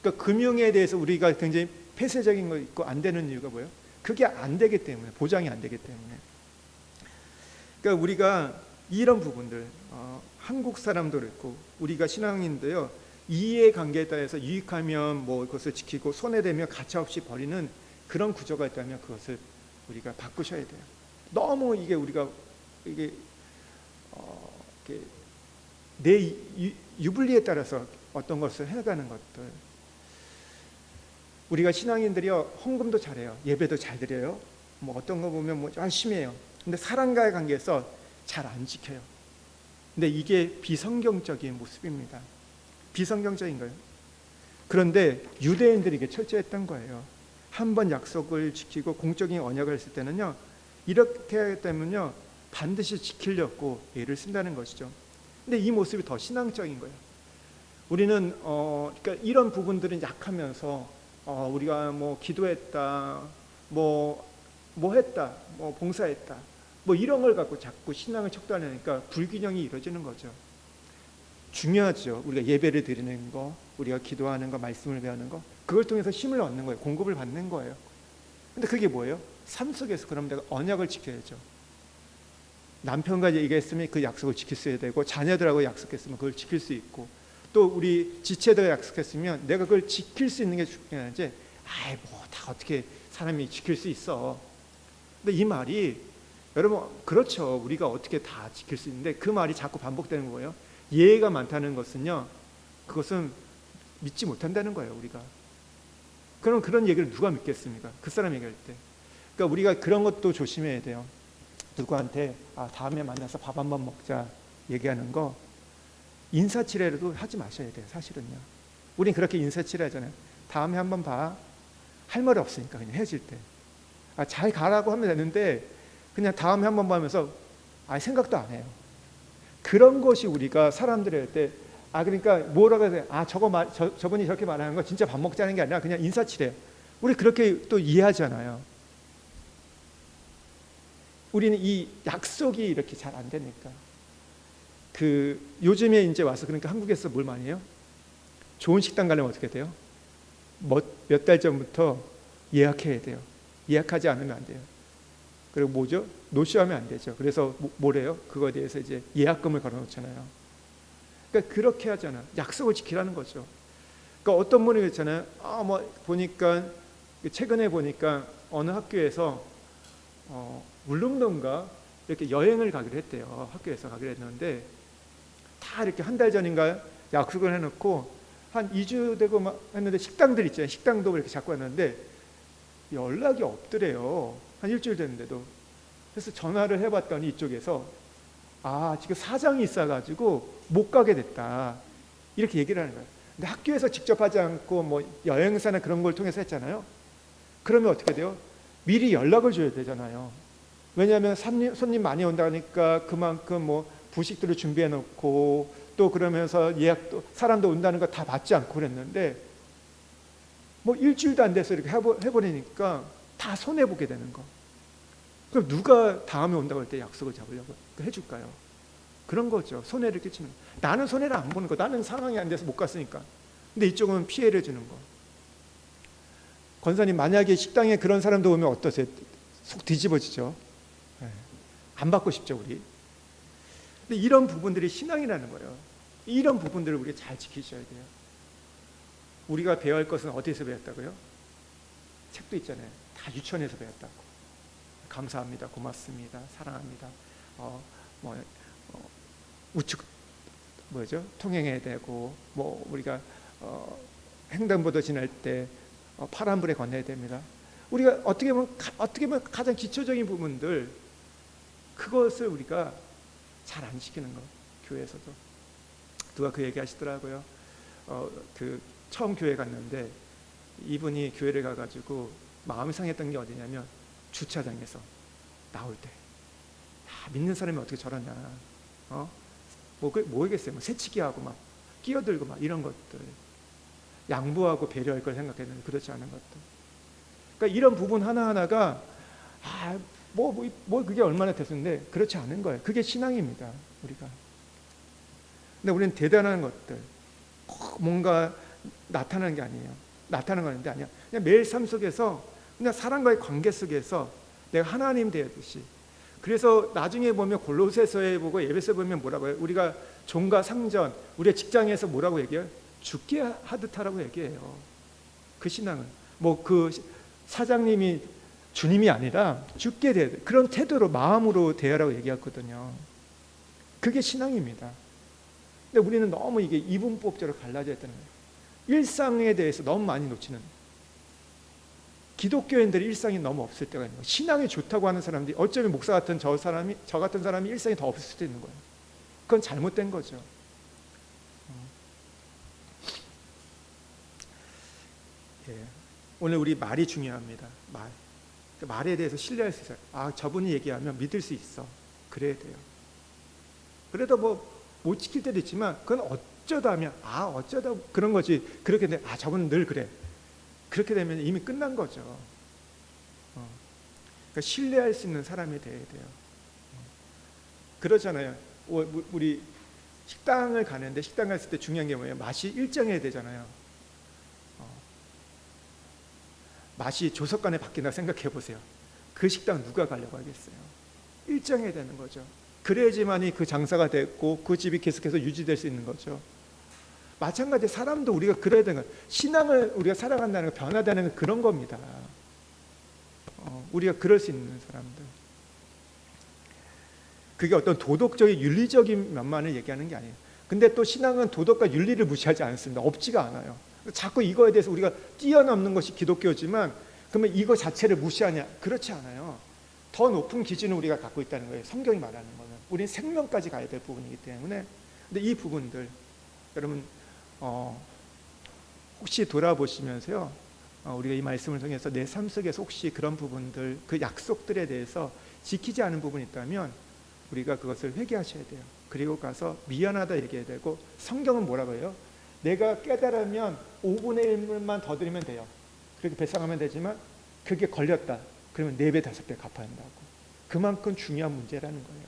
그러니까 금융에 대해서 우리가 굉장히 폐쇄적인 거 있고 안 되는 이유가 뭐예요? 그게 안 되기 때문에, 보장이 안 되기 때문에. 그러니까 우리가 이런 부분들, 한국 사람도 그렇고 우리가 신앙인도요, 이해관계에 따라서 유익하면 뭐 그것을 지키고 손해되면 가차없이 버리는 그런 구조가 있다면 그것을 우리가 바꾸셔야 돼요. 너무 이게 우리가 이게 내 유불리에 따라서 어떤 것을 해가는 것들. 우리가 신앙인들이요, 헌금도 잘해요, 예배도 잘 드려요, 뭐 어떤 거 보면 뭐 열심히 해요. 근데 사람과의 관계에서 잘 안 지켜요. 근데 이게 비성경적인 모습입니다. 비성경적인 거예요. 그런데 유대인들이 이게 철저했던 거예요. 한번 약속을 지키고 공적인 언약을 했을 때는요, 이렇게 하기 때문에요, 반드시 지키려고 애를 쓴다는 것이죠. 근데 이 모습이 더 신앙적인 거예요. 우리는 그러니까 이런 부분들은 약하면서 우리가 뭐 기도했다, 뭐 했다, 뭐 봉사했다, 뭐 이런 걸 갖고 자꾸 신앙을 척도하려니까 불균형이 이루어지는 거죠. 중요하죠. 우리가 예배를 드리는 거, 우리가 기도하는 거, 말씀을 배우는 거, 그걸 통해서 힘을 얻는 거예요. 공급을 받는 거예요. 근데 그게 뭐예요? 삶 속에서 그럼 내가 언약을 지켜야죠. 남편과 얘기했으면 그 약속을 지킬 수 있어야 되고, 자녀들하고 약속했으면 그걸 지킬 수 있고, 또 우리 지체들과 약속했으면 내가 그걸 지킬 수 있는 게 중요하지, 뭐 다 어떻게 사람이 지킬 수 있어. 근데 이 말이, 여러분, 그렇죠. 우리가 어떻게 다 지킬 수 있는데 그 말이 자꾸 반복되는 거예요. 예의가 많다는 것은요, 그것은 믿지 못한다는 거예요, 우리가. 그럼 그런 얘기를 누가 믿겠습니까? 그 사람 얘기할 때. 그러니까 우리가 그런 것도 조심해야 돼요. 누구한테 다음에 만나서 밥 한번 먹자 얘기하는 거, 인사치레라도 하지 마셔야 돼요. 사실은요, 우린 그렇게 인사치레 하잖아요. 다음에 한번 봐. 할 말이 없으니까 그냥 헤어질 때 잘 가라고 하면 되는데 그냥 다음에 한번 봐 하면서 생각도 안 해요. 그런 것이 우리가 사람들이 할 때 그러니까 뭐라고 해야 돼? 저분이 저렇게 말하는 거 진짜 밥 먹자는 게 아니라 그냥 인사치레요. 우리 그렇게 또 이해하잖아요. 우리는 이 약속이 이렇게 잘 안 되니까. 요즘에 이제 와서 그러니까 한국에서 뭘 많이 해요? 좋은 식당 가려면 어떻게 돼요? 몇 달 전부터 예약해야 돼요. 예약하지 않으면 안 돼요. 그리고 뭐죠? 노쇼하면 안 되죠. 그래서 뭐래요? 그거에 대해서 이제 예약금을 걸어놓잖아요. 그러니까 그렇게 하잖아요. 약속을 지키라는 거죠. 그러니까 어떤 분이 그랬잖아요. 뭐 보니까 최근에 보니까 어느 학교에서 울릉도인가 이렇게 여행을 가기로 했대요. 학교에서 가기로 했는데 다 이렇게 한 달 전인가 약속을 해놓고 한 2주 되고 막 했는데, 식당들 있잖아요. 식당도 이렇게 잡고 왔는데 연락이 없더래요. 한 일주일 됐는데도. 그래서 전화를 해봤더니 이쪽에서 지금 사정이 있어가지고 못 가게 됐다, 이렇게 얘기를 하는 거예요. 근데 학교에서 직접 하지 않고 뭐 여행사나 그런 걸 통해서 했잖아요. 그러면 어떻게 돼요? 미리 연락을 줘야 되잖아요. 왜냐하면 손님 많이 온다니까 그만큼 뭐 부식들을 준비해 놓고, 또 그러면서 예약도 사람도 온다는 거 다 받지 않고 그랬는데 뭐 일주일도 안 돼서 이렇게 해버리니까 다 손해보게 되는 거. 그럼 누가 다음에 온다고 할 때 약속을 잡으려고 해줄까요? 그런 거죠. 손해를 끼치는 거. 나는 손해를 안 보는 거. 나는 상황이 안 돼서 못 갔으니까. 근데 이쪽은 피해를 주는 거. 권사님, 만약에 식당에 그런 사람도 오면 어떠세요? 속 뒤집어지죠. 안 받고 싶죠, 우리. 근데 이런 부분들이 신앙이라는 거예요. 이런 부분들을 우리가 잘 지키셔야 돼요. 우리가 배워야 할 것은 어디서 배웠다고요? 책도 있잖아요. 다 유치원에서 배웠다고. 감사합니다, 고맙습니다, 사랑합니다, 우측 통행해야 되고, 뭐 우리가 횡단보도 지날 때 파란불에 건너야 됩니다. 우리가 어떻게 보면 가장 기초적인 부분들, 그것을 우리가 잘 안 지키는 거. 교회에서도 누가 그 얘기 하시더라고요. 그 처음 교회 갔는데 이분이 교회를 가가지고 마음이 상했던 게 어디냐면 주차장에서 나올 때 믿는 사람이 어떻게 저러냐, 뭐겠어요. 뭐 새치기 하고 막 끼어들고 막 이런 것들, 양보하고 배려할 걸 생각했는데 그렇지 않은 것들. 그러니까 이런 부분 하나하나가 그게 얼마나 됐는데 그렇지 않은 거예요. 그게 신앙입니다, 우리가. 근데 우리는 대단한 것들, 꼭 뭔가 나타나는 게 아니에요. 나타나는 건데 아니야. 그냥 매일 삶 속에서, 그냥 사람과의 관계 속에서 내가 하나님 되듯이. 그래서 나중에 보면 골로새서에 보고 에베소에 보면 뭐라고 해요? 우리가 종과 상전, 우리의 직장에서 뭐라고 얘기해요? 죽게 하듯 하라고 얘기해요. 그 신앙은 그 사장님이 주님이 아니라 죽게 돼, 그런 태도로, 마음으로 대하라고 얘기했거든요. 그게 신앙입니다. 근데 우리는 너무 이게 이분법적으로 갈라져 있다는 거예요. 일상에 대해서 너무 많이 놓치는, 기독교인들이 일상이 너무 없을 때가 있는 거예요. 신앙이 좋다고 하는 사람들이 어쩌면 목사 같은 저 같은 사람이 일상이 더 없을 수도 있는 거예요. 그건 잘못된 거죠. 예. 오늘 우리 말이 중요합니다. 말에 대해서 신뢰할 수 있어요. 저분이 얘기하면 믿을 수 있어. 그래야 돼요. 그래도 못 지킬 때도 있지만 그건 어쩌다 하면 어쩌다 그런 거지. 그렇게 돼. 저분은 늘 그래. 그렇게 되면 이미 끝난 거죠. 그러니까 신뢰할 수 있는 사람이 돼야 돼요. 그러잖아요. 우리 식당을 가는데, 식당 갔을 때 중요한 게 뭐예요? 맛이 일정해야 되잖아요. 맛이 조석간에 바뀐다 생각해 보세요. 그 식당 누가 가려고 하겠어요? 일정해야 되는 거죠. 그래야지만이 그 장사가 됐고 그 집이 계속해서 유지될 수 있는 거죠. 마찬가지 사람도 우리가 그래야 되는 거예요. 신앙을 우리가 살아간다는 거, 변화되는 건 그런 겁니다. 우리가 그럴 수 있는 사람들. 그게 어떤 도덕적인 윤리적인 면만을 얘기하는 게 아니에요. 근데 또 신앙은 도덕과 윤리를 무시하지 않습니다. 없지가 않아요. 자꾸 이거에 대해서 우리가 뛰어넘는 것이 기독교지만 그러면 이거 자체를 무시하냐? 그렇지 않아요. 더 높은 기준을 우리가 갖고 있다는 거예요. 성경이 말하는 거는. 우리는 생명까지 가야 될 부분이기 때문에. 근데 이 부분들 여러분 혹시 돌아보시면서요, 우리가 이 말씀을 통해서 내 삶 속에서 혹시 그런 부분들, 그 약속들에 대해서 지키지 않은 부분이 있다면 우리가 그것을 회개하셔야 돼요. 그리고 가서 미안하다 얘기해야 되고, 성경은 뭐라고 해요? 내가 깨달으면 5분의 1만 더 드리면 돼요. 그렇게 배상하면 되지만 그게 걸렸다. 그러면 4배, 5배 갚아야 한다고. 그만큼 중요한 문제라는 거예요.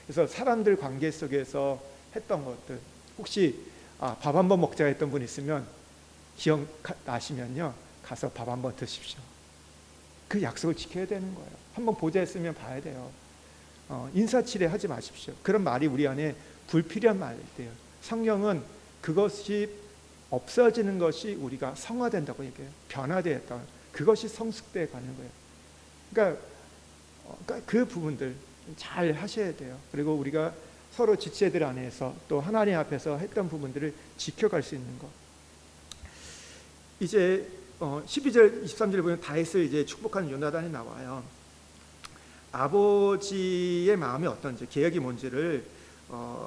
그래서 사람들 관계 속에서 했던 것들, 혹시 밥 한번 먹자 했던 분 있으면 기억나시면요, 가서 밥 한번 드십시오. 그 약속을 지켜야 되는 거예요. 한번 보자 했으면 봐야 돼요. 인사치레 하지 마십시오. 그런 말이 우리 안에 불필요한 말이에요. 성경은 그것이 없어지는 것이 우리가 성화된다고 얘기해요. 변화되었다. 그것이 성숙되어 가는 거예요. 그러니까 그 부분들 잘 하셔야 돼요. 그리고 우리가 서로 지체들 안에서 또 하나님 앞에서 했던 부분들을 지켜갈 수 있는 것. 이제 12절, 23절에 보면 다윗을 이제 축복하는 요나단이 나와요. 아버지의 마음이 어떤지, 계획이 뭔지를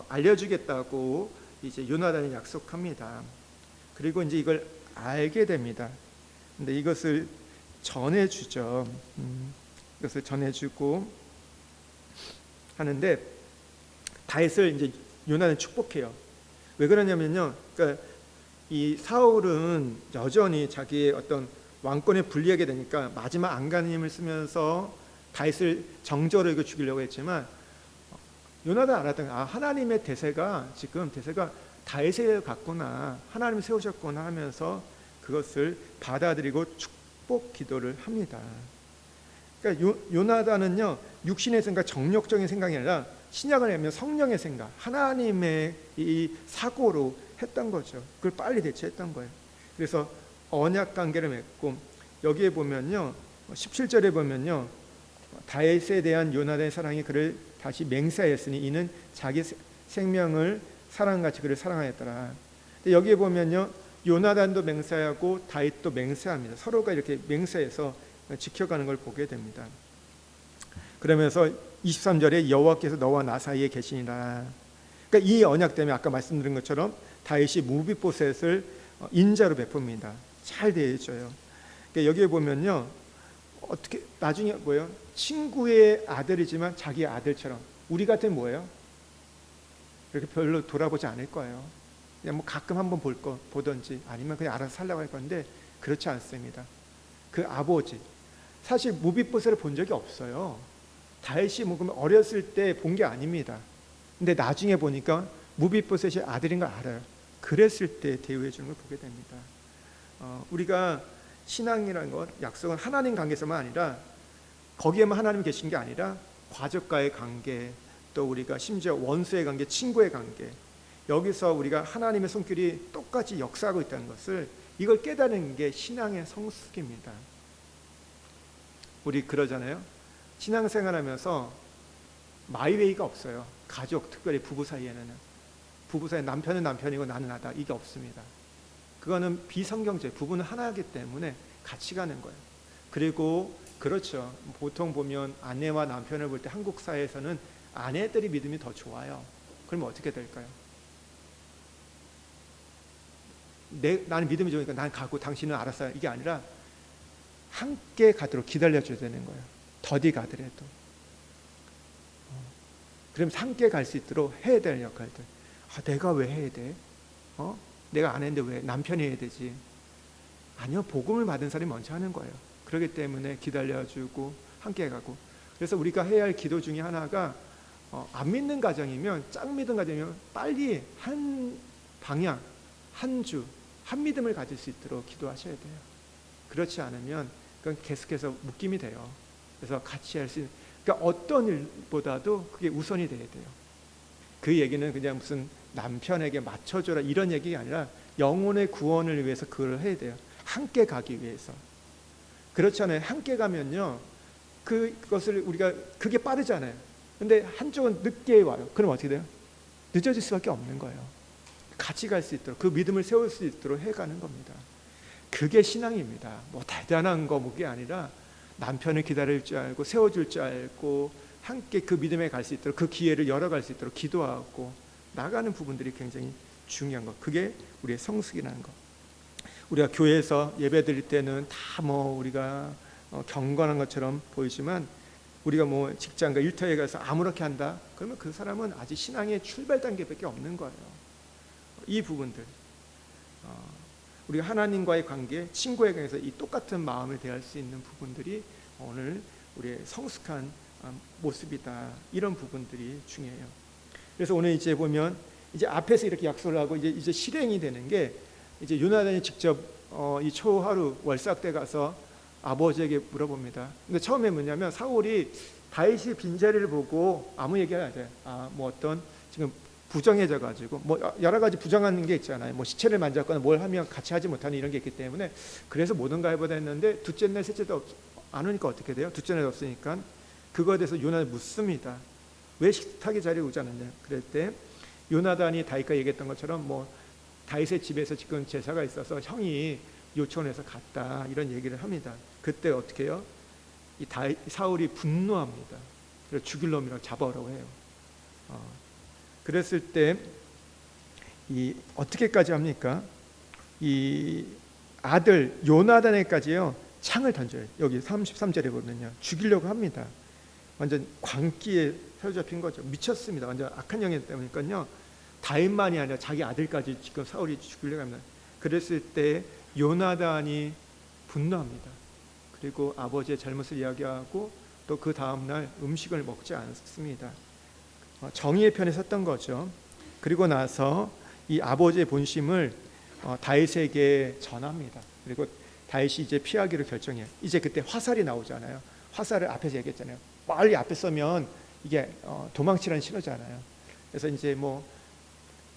알려주겠다고 이제 요나단이 약속합니다. 그리고 이제 이걸 알게 됩니다. 근데 이것을 전해주죠. 이것을 전해주고 하는데 다윗을 이제 요나단이 축복해요. 왜 그러냐면요, 그러니까 이 사울은 여전히 자기의 어떤 왕권에 불리하게 되니까 마지막 안간힘을 쓰면서 다윗을 정절하게 죽이려고 했지만 요나단 알았던 게 하나님의 대세가 다윗에 갔구나, 하나님이 세우셨구나 하면서 그것을 받아들이고 축복 기도를 합니다. 그러니까 요나단은요, 육신의 생각, 정력적인 생각이 아니라 신약을 하면 성령의 생각, 하나님의 이 사고로 했던 거죠. 그걸 빨리 대처했던 거예요. 그래서 언약 관계를 맺고, 여기에 보면요, 17절에 보면요, 다윗에 대한 요나단의 사랑이 그를 다시 맹세하였으니 이는 자기 생명을 사랑같이 그를 사랑하였더라. 근데 여기에 보면요, 요나단도 맹세하고 다윗도 맹세합니다. 서로가 이렇게 맹세해서 지켜가는 걸 보게 됩니다. 그러면서 23절에 여호와께서 너와 나 사이에 계시니라. 그러니까 이 언약 때문에 아까 말씀드린 것처럼 다윗이 무비보셋을 인자로 베풉니다. 잘 대해줘요. 그러니까 여기에 보면요, 어떻게 나중에 뭐예요? 친구의 아들이지만 자기 아들처럼. 우리 같은 뭐예요? 이렇게 별로 돌아보지 않을 거예요. 그냥 뭐 가끔 한번 보든지 아니면 그냥 알아서 살라고 할 건데 그렇지 않습니다. 그 아버지, 사실 무비보셋을 본 적이 없어요. 다윗이 뭐 어렸을 때 본 게 아닙니다. 근데 나중에 보니까 무비보셋이 아들인 걸 알아요. 그랬을 때 대우해 주는 걸 보게 됩니다. 우리가 신앙이라는 것, 약속은 하나님 관계에서만 아니라 거기에만 하나님 계신 게 아니라 가족과의 관계, 또 우리가 심지어 원수의 관계, 친구의 관계, 여기서 우리가 하나님의 손길이 똑같이 역사하고 있다는 것을, 이걸 깨닫는 게 신앙의 성숙입니다. 우리 그러잖아요. 신앙생활하면서 마이웨이가 없어요. 가족, 특별히 부부 사이에 남편은 남편이고 나는 나다, 이게 없습니다. 그거는 비성경제, 부부는 하나이기 때문에 같이 가는 거예요. 그리고 그렇죠, 보통 보면 아내와 남편을 볼 때 한국 사회에서는 아내들이 믿음이 더 좋아요. 그러면 어떻게 될까요? 나는 믿음이 좋으니까 난 가고 당신은 알았어요, 이게 아니라 함께 가도록 기다려줘야 되는 거예요. 더디 가더라도. 그럼 함께 갈 수 있도록 해야 될 역할들. 내가 왜 해야 돼? 내가 안 했는데 왜 남편이 해야 되지? 아니요, 복음을 받은 사람이 먼저 하는 거예요. 그렇기 때문에 기다려주고 함께 가고. 그래서 우리가 해야 할 기도 중에 하나가, 안 믿는 가정이면, 짝 믿은 가정이면 빨리 한 방향, 한 주, 한 믿음을 가질 수 있도록 기도하셔야 돼요. 그렇지 않으면 그건 계속해서 묶임이 돼요. 그래서 같이 할 수 있는, 그러니까 어떤 일보다도 그게 우선이 돼야 돼요. 그 얘기는 그냥 무슨 남편에게 맞춰줘라 이런 얘기가 아니라 영혼의 구원을 위해서 그걸 해야 돼요. 함께 가기 위해서. 그렇잖아요. 함께 가면요, 그것을 우리가, 그게 빠르잖아요. 근데 한쪽은 늦게 와요. 그럼 어떻게 돼요? 늦어질 수밖에 없는 거예요. 같이 갈 수 있도록, 그 믿음을 세울 수 있도록 해가는 겁니다. 그게 신앙입니다. 뭐 대단한 거 뭐게 아니라 남편을 기다릴 줄 알고 세워줄 줄 알고 함께 그 믿음에 갈 수 있도록, 그 기회를 열어갈 수 있도록 기도하고 나가는 부분들이 굉장히 중요한 것. 그게 우리의 성숙이라는 것. 우리가 교회에서 예배 드릴 때는 다 뭐 우리가 경건한 것처럼 보이지만, 우리가 뭐 직장과 일터에 가서 아무렇게 한다, 그러면 그 사람은 아직 신앙의 출발 단계밖에 없는 거예요. 이 부분들, 우리가 하나님과의 관계, 친구에 관해서 이 똑같은 마음을 대할 수 있는 부분들이 오늘 우리의 성숙한 모습이다. 이런 부분들이 중요해요. 그래서 오늘 이제 보면, 이제 앞에서 이렇게 약속을 하고 이제 실행이 되는 게, 이제 요나단이 직접 이 초하루 월삭 때 가서 아버지에게 물어봅니다. 근데 처음에 뭐냐면, 사울이 다윗이 빈자리를 보고 아무 얘기를 하지. 뭐 어떤 지금 부정해져 가지고 뭐 여러 가지 부정하는 게 있잖아요. 뭐 시체를 만졌거나 뭘 하면 같이 하지 못하는 이런 게 있기 때문에, 그래서 모든가 해보다 했는데 둘째 날 셋째도 안 오니까 어떻게 돼요? 둘째 날 없으니까 그거에 대해서 요나단이 묻습니다. 왜 식탁의 자리에 오지 않았냐? 그럴 때 요나단이 다윗과 얘기했던 것처럼, 뭐 다윗의 집에서 지금 제사가 있어서 형이 요청해서 갔다, 이런 얘기를 합니다. 그때 어떻게 해요? 사울이 분노합니다. 그래서 죽일 놈이라고 잡아오라고 해요. 그랬을 때 어떻게까지 합니까? 이 아들 요나단에까지요 창을 던져요. 여기 33절에 보면요, 죽이려고 합니다. 완전 광기에 사로잡힌 거죠. 미쳤습니다. 완전 악한 영이기 때문이니까요, 다윗만이 아니라 자기 아들까지 지금 사울이 죽이려고 합니다. 그랬을 때 요나단이 분노합니다. 그리고 아버지의 잘못을 이야기하고 또 그 다음날 음식을 먹지 않습니다. 정의의 편에 섰던 거죠. 그리고 나서 이 아버지의 본심을 다윗에게 전합니다. 그리고 다윗이 이제 피하기로 결정해요. 이제 그때 화살이 나오잖아요. 화살을 앞에서 얘기했잖아요. 빨리 앞에 서면 이게 도망치라는 신호잖아요. 그래서 이제 뭐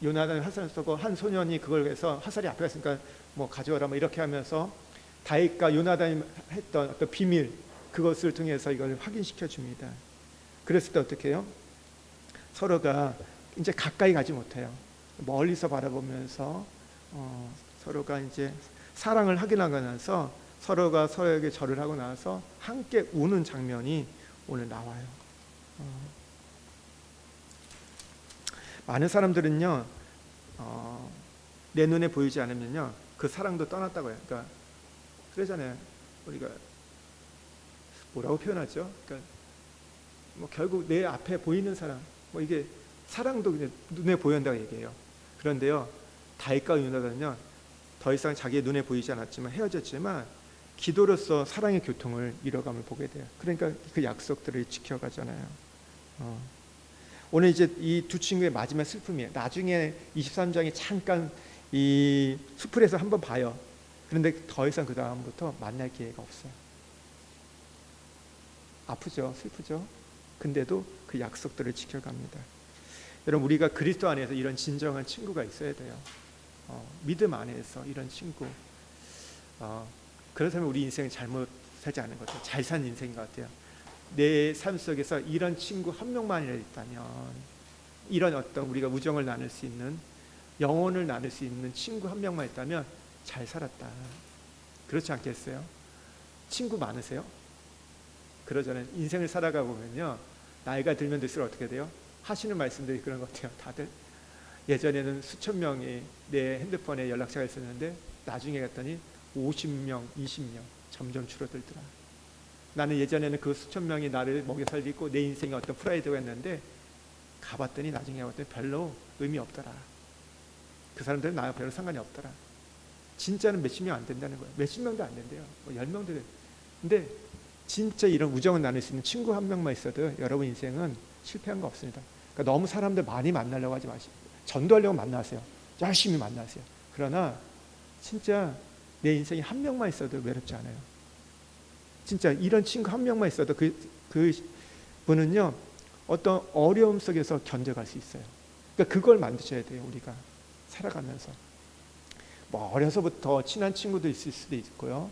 요나단이 화살을 쏘고 한 소년이 그걸 해서 화살이 앞에 갔으니까 뭐 가져와라 뭐 이렇게 하면서 다윗과 요나단이 했던 어떤 비밀, 그것을 통해서 이걸 확인시켜 줍니다. 그랬을 때 어떻게 해요? 서로가 이제 가까이 가지 못해요. 멀리서 바라보면서 서로가 이제 사랑을 확인하고 나서 서로가 서로에게 절을 하고 나서 함께 우는 장면이 오늘 나와요. 많은 사람들은요, 내 눈에 보이지 않으면요 그 사랑도 떠났다고 해요. 그러니까 그러잖아요. 우리가 뭐라고 표현하죠? 그러니까 뭐 결국 내 앞에 보이는 사랑, 뭐 이게 사랑도 그냥 눈에 보인다고 얘기해요. 그런데요, 다윗과 요나단은요 더 이상 자기의 눈에 보이지 않았지만 헤어졌지만 기도로서 사랑의 교통을 이뤄감을 보게 돼요. 그러니까 그 약속들을 지켜가잖아요. 오늘 이제 이 두 친구의 마지막 슬픔이에요. 나중에 23장에 잠깐 이 수풀에서 한번 봐요. 그런데 더 이상 그 다음부터 만날 기회가 없어요. 아프죠, 슬프죠. 근데도 그 약속들을 지켜갑니다. 여러분, 우리가 그리스도 안에서 이런 진정한 친구가 있어야 돼요. 믿음 안에서 이런 친구. 그렇다면 우리 인생을 잘못 살지 않은 것 같아요. 잘 산 인생인 것 같아요. 내 삶 속에서 이런 친구 한 명만이라도 있다면, 이런 어떤 우리가 우정을 나눌 수 있는, 영혼을 나눌 수 있는 친구 한 명만 있다면 잘 살았다. 그렇지 않겠어요? 친구 많으세요? 그러잖아요. 인생을 살아가 보면요, 나이가 들면 들수록 어떻게 돼요? 하시는 말씀들이 그런 것 같아요. 다들 예전에는 수천 명이 내 핸드폰에 연락처가 있었는데 나중에 갔더니 50명, 20명 점점 줄어들더라. 나는 예전에는 그 수천 명이 나를 먹여 살리고 내 인생에 어떤 프라이드가 있는데 가봤더니 나중에 가봤더니 별로 의미 없더라. 그 사람들은 나와 별로 상관이 없더라. 진짜는 몇십 명 안 된다는 거예요. 몇십 명도 안 된대요. 뭐 10명도 돼. 근데 진짜 이런 우정을 나눌 수 있는 친구 한 명만 있어도 여러분 인생은 실패한 거 없습니다. 그러니까 너무 사람들 많이 만나려고 하지 마시고 전도하려고 만나세요. 열심히 만나세요. 그러나 진짜 내 인생에 한 명만 있어도 외롭지 않아요. 진짜 이런 친구 한 명만 있어도 그 분은요 어떤 어려움 속에서 견뎌갈 수 있어요. 그러니까 그걸 만드셔야 돼요. 우리가 살아가면서 뭐 어려서부터 친한 친구도 있을 수도 있고요.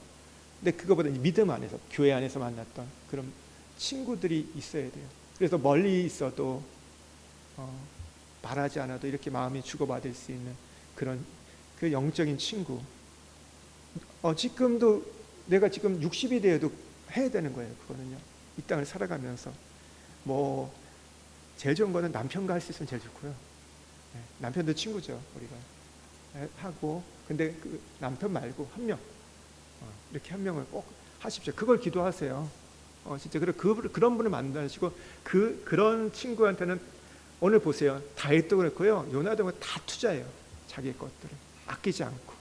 근데 그거보다 믿음 안에서, 교회 안에서 만났던 그런 친구들이 있어야 돼요. 그래서 멀리 있어도 말하지 않아도 이렇게 마음이 주고받을 수 있는 그런 그 영적인 친구. 지금도 내가 지금 60이 되어도 해야 되는 거예요. 그거는요. 이 땅을 살아가면서 뭐 제일 좋은 거는 남편과 할 수 있으면 제일 좋고요. 남편도 친구죠. 우리가 하고, 근데 그 남편 말고 한 명, 이렇게 한 명을 꼭 하십시오. 그걸 기도하세요. 진짜 그런 분을 만나시고 그런 친구한테는 오늘 보세요. 다윗도 그렇고요. 요나도 다 투자해요. 자기 것들을 아끼지 않고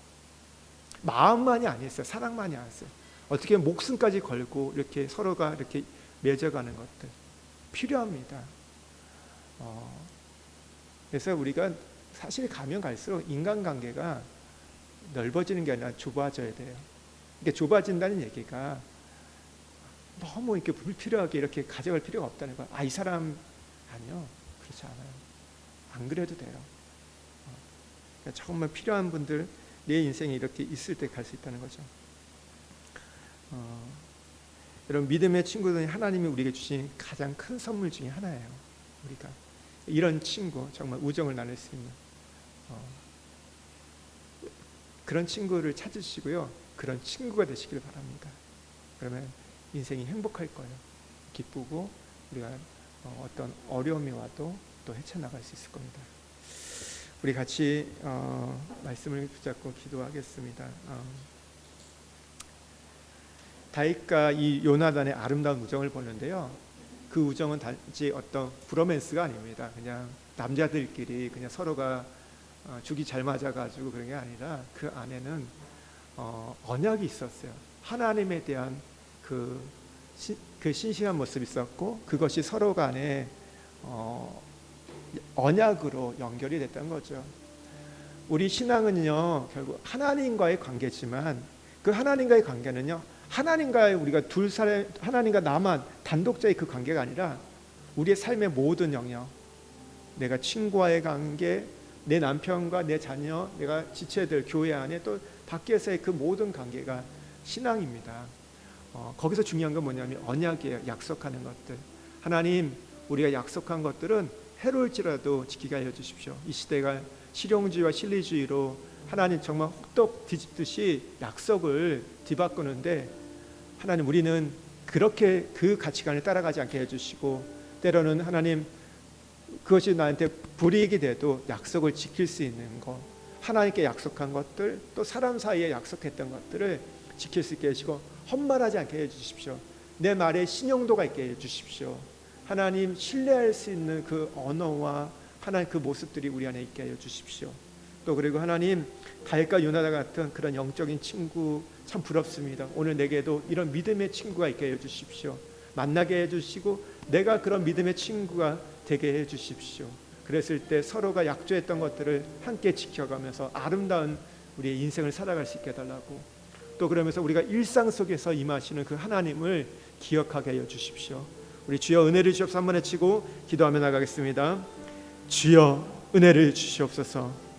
마음만이 아니었어요. 사랑만이 아니었어요. 어떻게 목숨까지 걸고 이렇게 서로가 이렇게 맺어가는 것들 필요합니다. 그래서 우리가 사실 가면 갈수록 인간관계가 넓어지는 게 아니라 좁아져야 돼요. 그러니까 좁아진다는 얘기가 너무 이렇게 불필요하게 이렇게 가져갈 필요가 없다는 거야. 이 사람 아니요, 그렇지 않아요. 안 그래도 돼요. 그러니까 정말 필요한 분들 내 인생에 이렇게 있을 때 갈 수 있다는 거죠. 여러분, 믿음의 친구들이 하나님이 우리에게 주신 가장 큰 선물 중에 하나예요. 우리가 이런 친구, 정말 우정을 나눌 수 있는 그런 친구를 찾으시고요. 그런 친구가 되시길 바랍니다. 그러면 인생이 행복할 거예요. 기쁘고 우리가 어떤 어려움이 와도 또 헤쳐나갈 수 있을 겁니다. 우리 같이 말씀을 붙잡고 기도하겠습니다. 다윗과 이 요나단의 아름다운 우정을 보는데요. 그 우정은 단지 어떤 브로맨스가 아닙니다. 그냥 남자들끼리 그냥 서로가 죽이 잘 맞아가지고 그런 게 아니라 그 안에는 언약이 있었어요. 하나님에 대한 그 신실한 모습이 있었고 그것이 서로 간에 언약으로 연결이 됐던 거죠. 우리 신앙은요 결국 하나님과의 관계지만 그 하나님과의 관계는요 하나님과의 우리가 둘 사람 하나님과 나만 단독자의 그 관계가 아니라 우리의 삶의 모든 영역, 내가 친구와의 관계, 내 남편과 내 자녀, 내가 지체들 교회 안에 또 밖에서의 그 모든 관계가 신앙입니다. 거기서 중요한 건 뭐냐면 언약이에요. 약속하는 것들. 하나님, 우리가 약속한 것들은 해로울지라도 지키게 하여 주십시오. 이 시대가 실용주의와 실리주의로 하나님 정말 혹독 뒤집듯이 약속을 뒤바꾸는데 하나님, 우리는 그렇게 그 가치관을 따라가지 않게 해주시고, 때로는 하나님 그것이 나한테 불이익이 돼도 약속을 지킬 수 있는 것, 하나님께 약속한 것들, 또 사람 사이에 약속했던 것들을 지킬 수 있게 해주시고, 헛말하지 않게 해주십시오. 내 말에 신용도가 있게 해주십시오. 하나님 신뢰할 수 있는 그 언어와 하나님 그 모습들이 우리 안에 있게 해주십시오. 또 그리고 하나님, 다윗과 요나단 같은 그런 영적인 친구 참 부럽습니다. 오늘 내게도 이런 믿음의 친구가 있게 해주십시오. 만나게 해주시고 내가 그런 믿음의 친구가 되게 해주십시오. 그랬을 때 서로가 약조했던 것들을 함께 지켜가면서 아름다운 우리의 인생을 살아갈 수 있게 해달라고, 또 그러면서 우리가 일상 속에서 임하시는 그 하나님을 기억하게 해주십시오. 우리 주여 은혜를 주옵소서 한번 외치고 기도하며 나가겠습니다. 주여 은혜를 주시옵소서.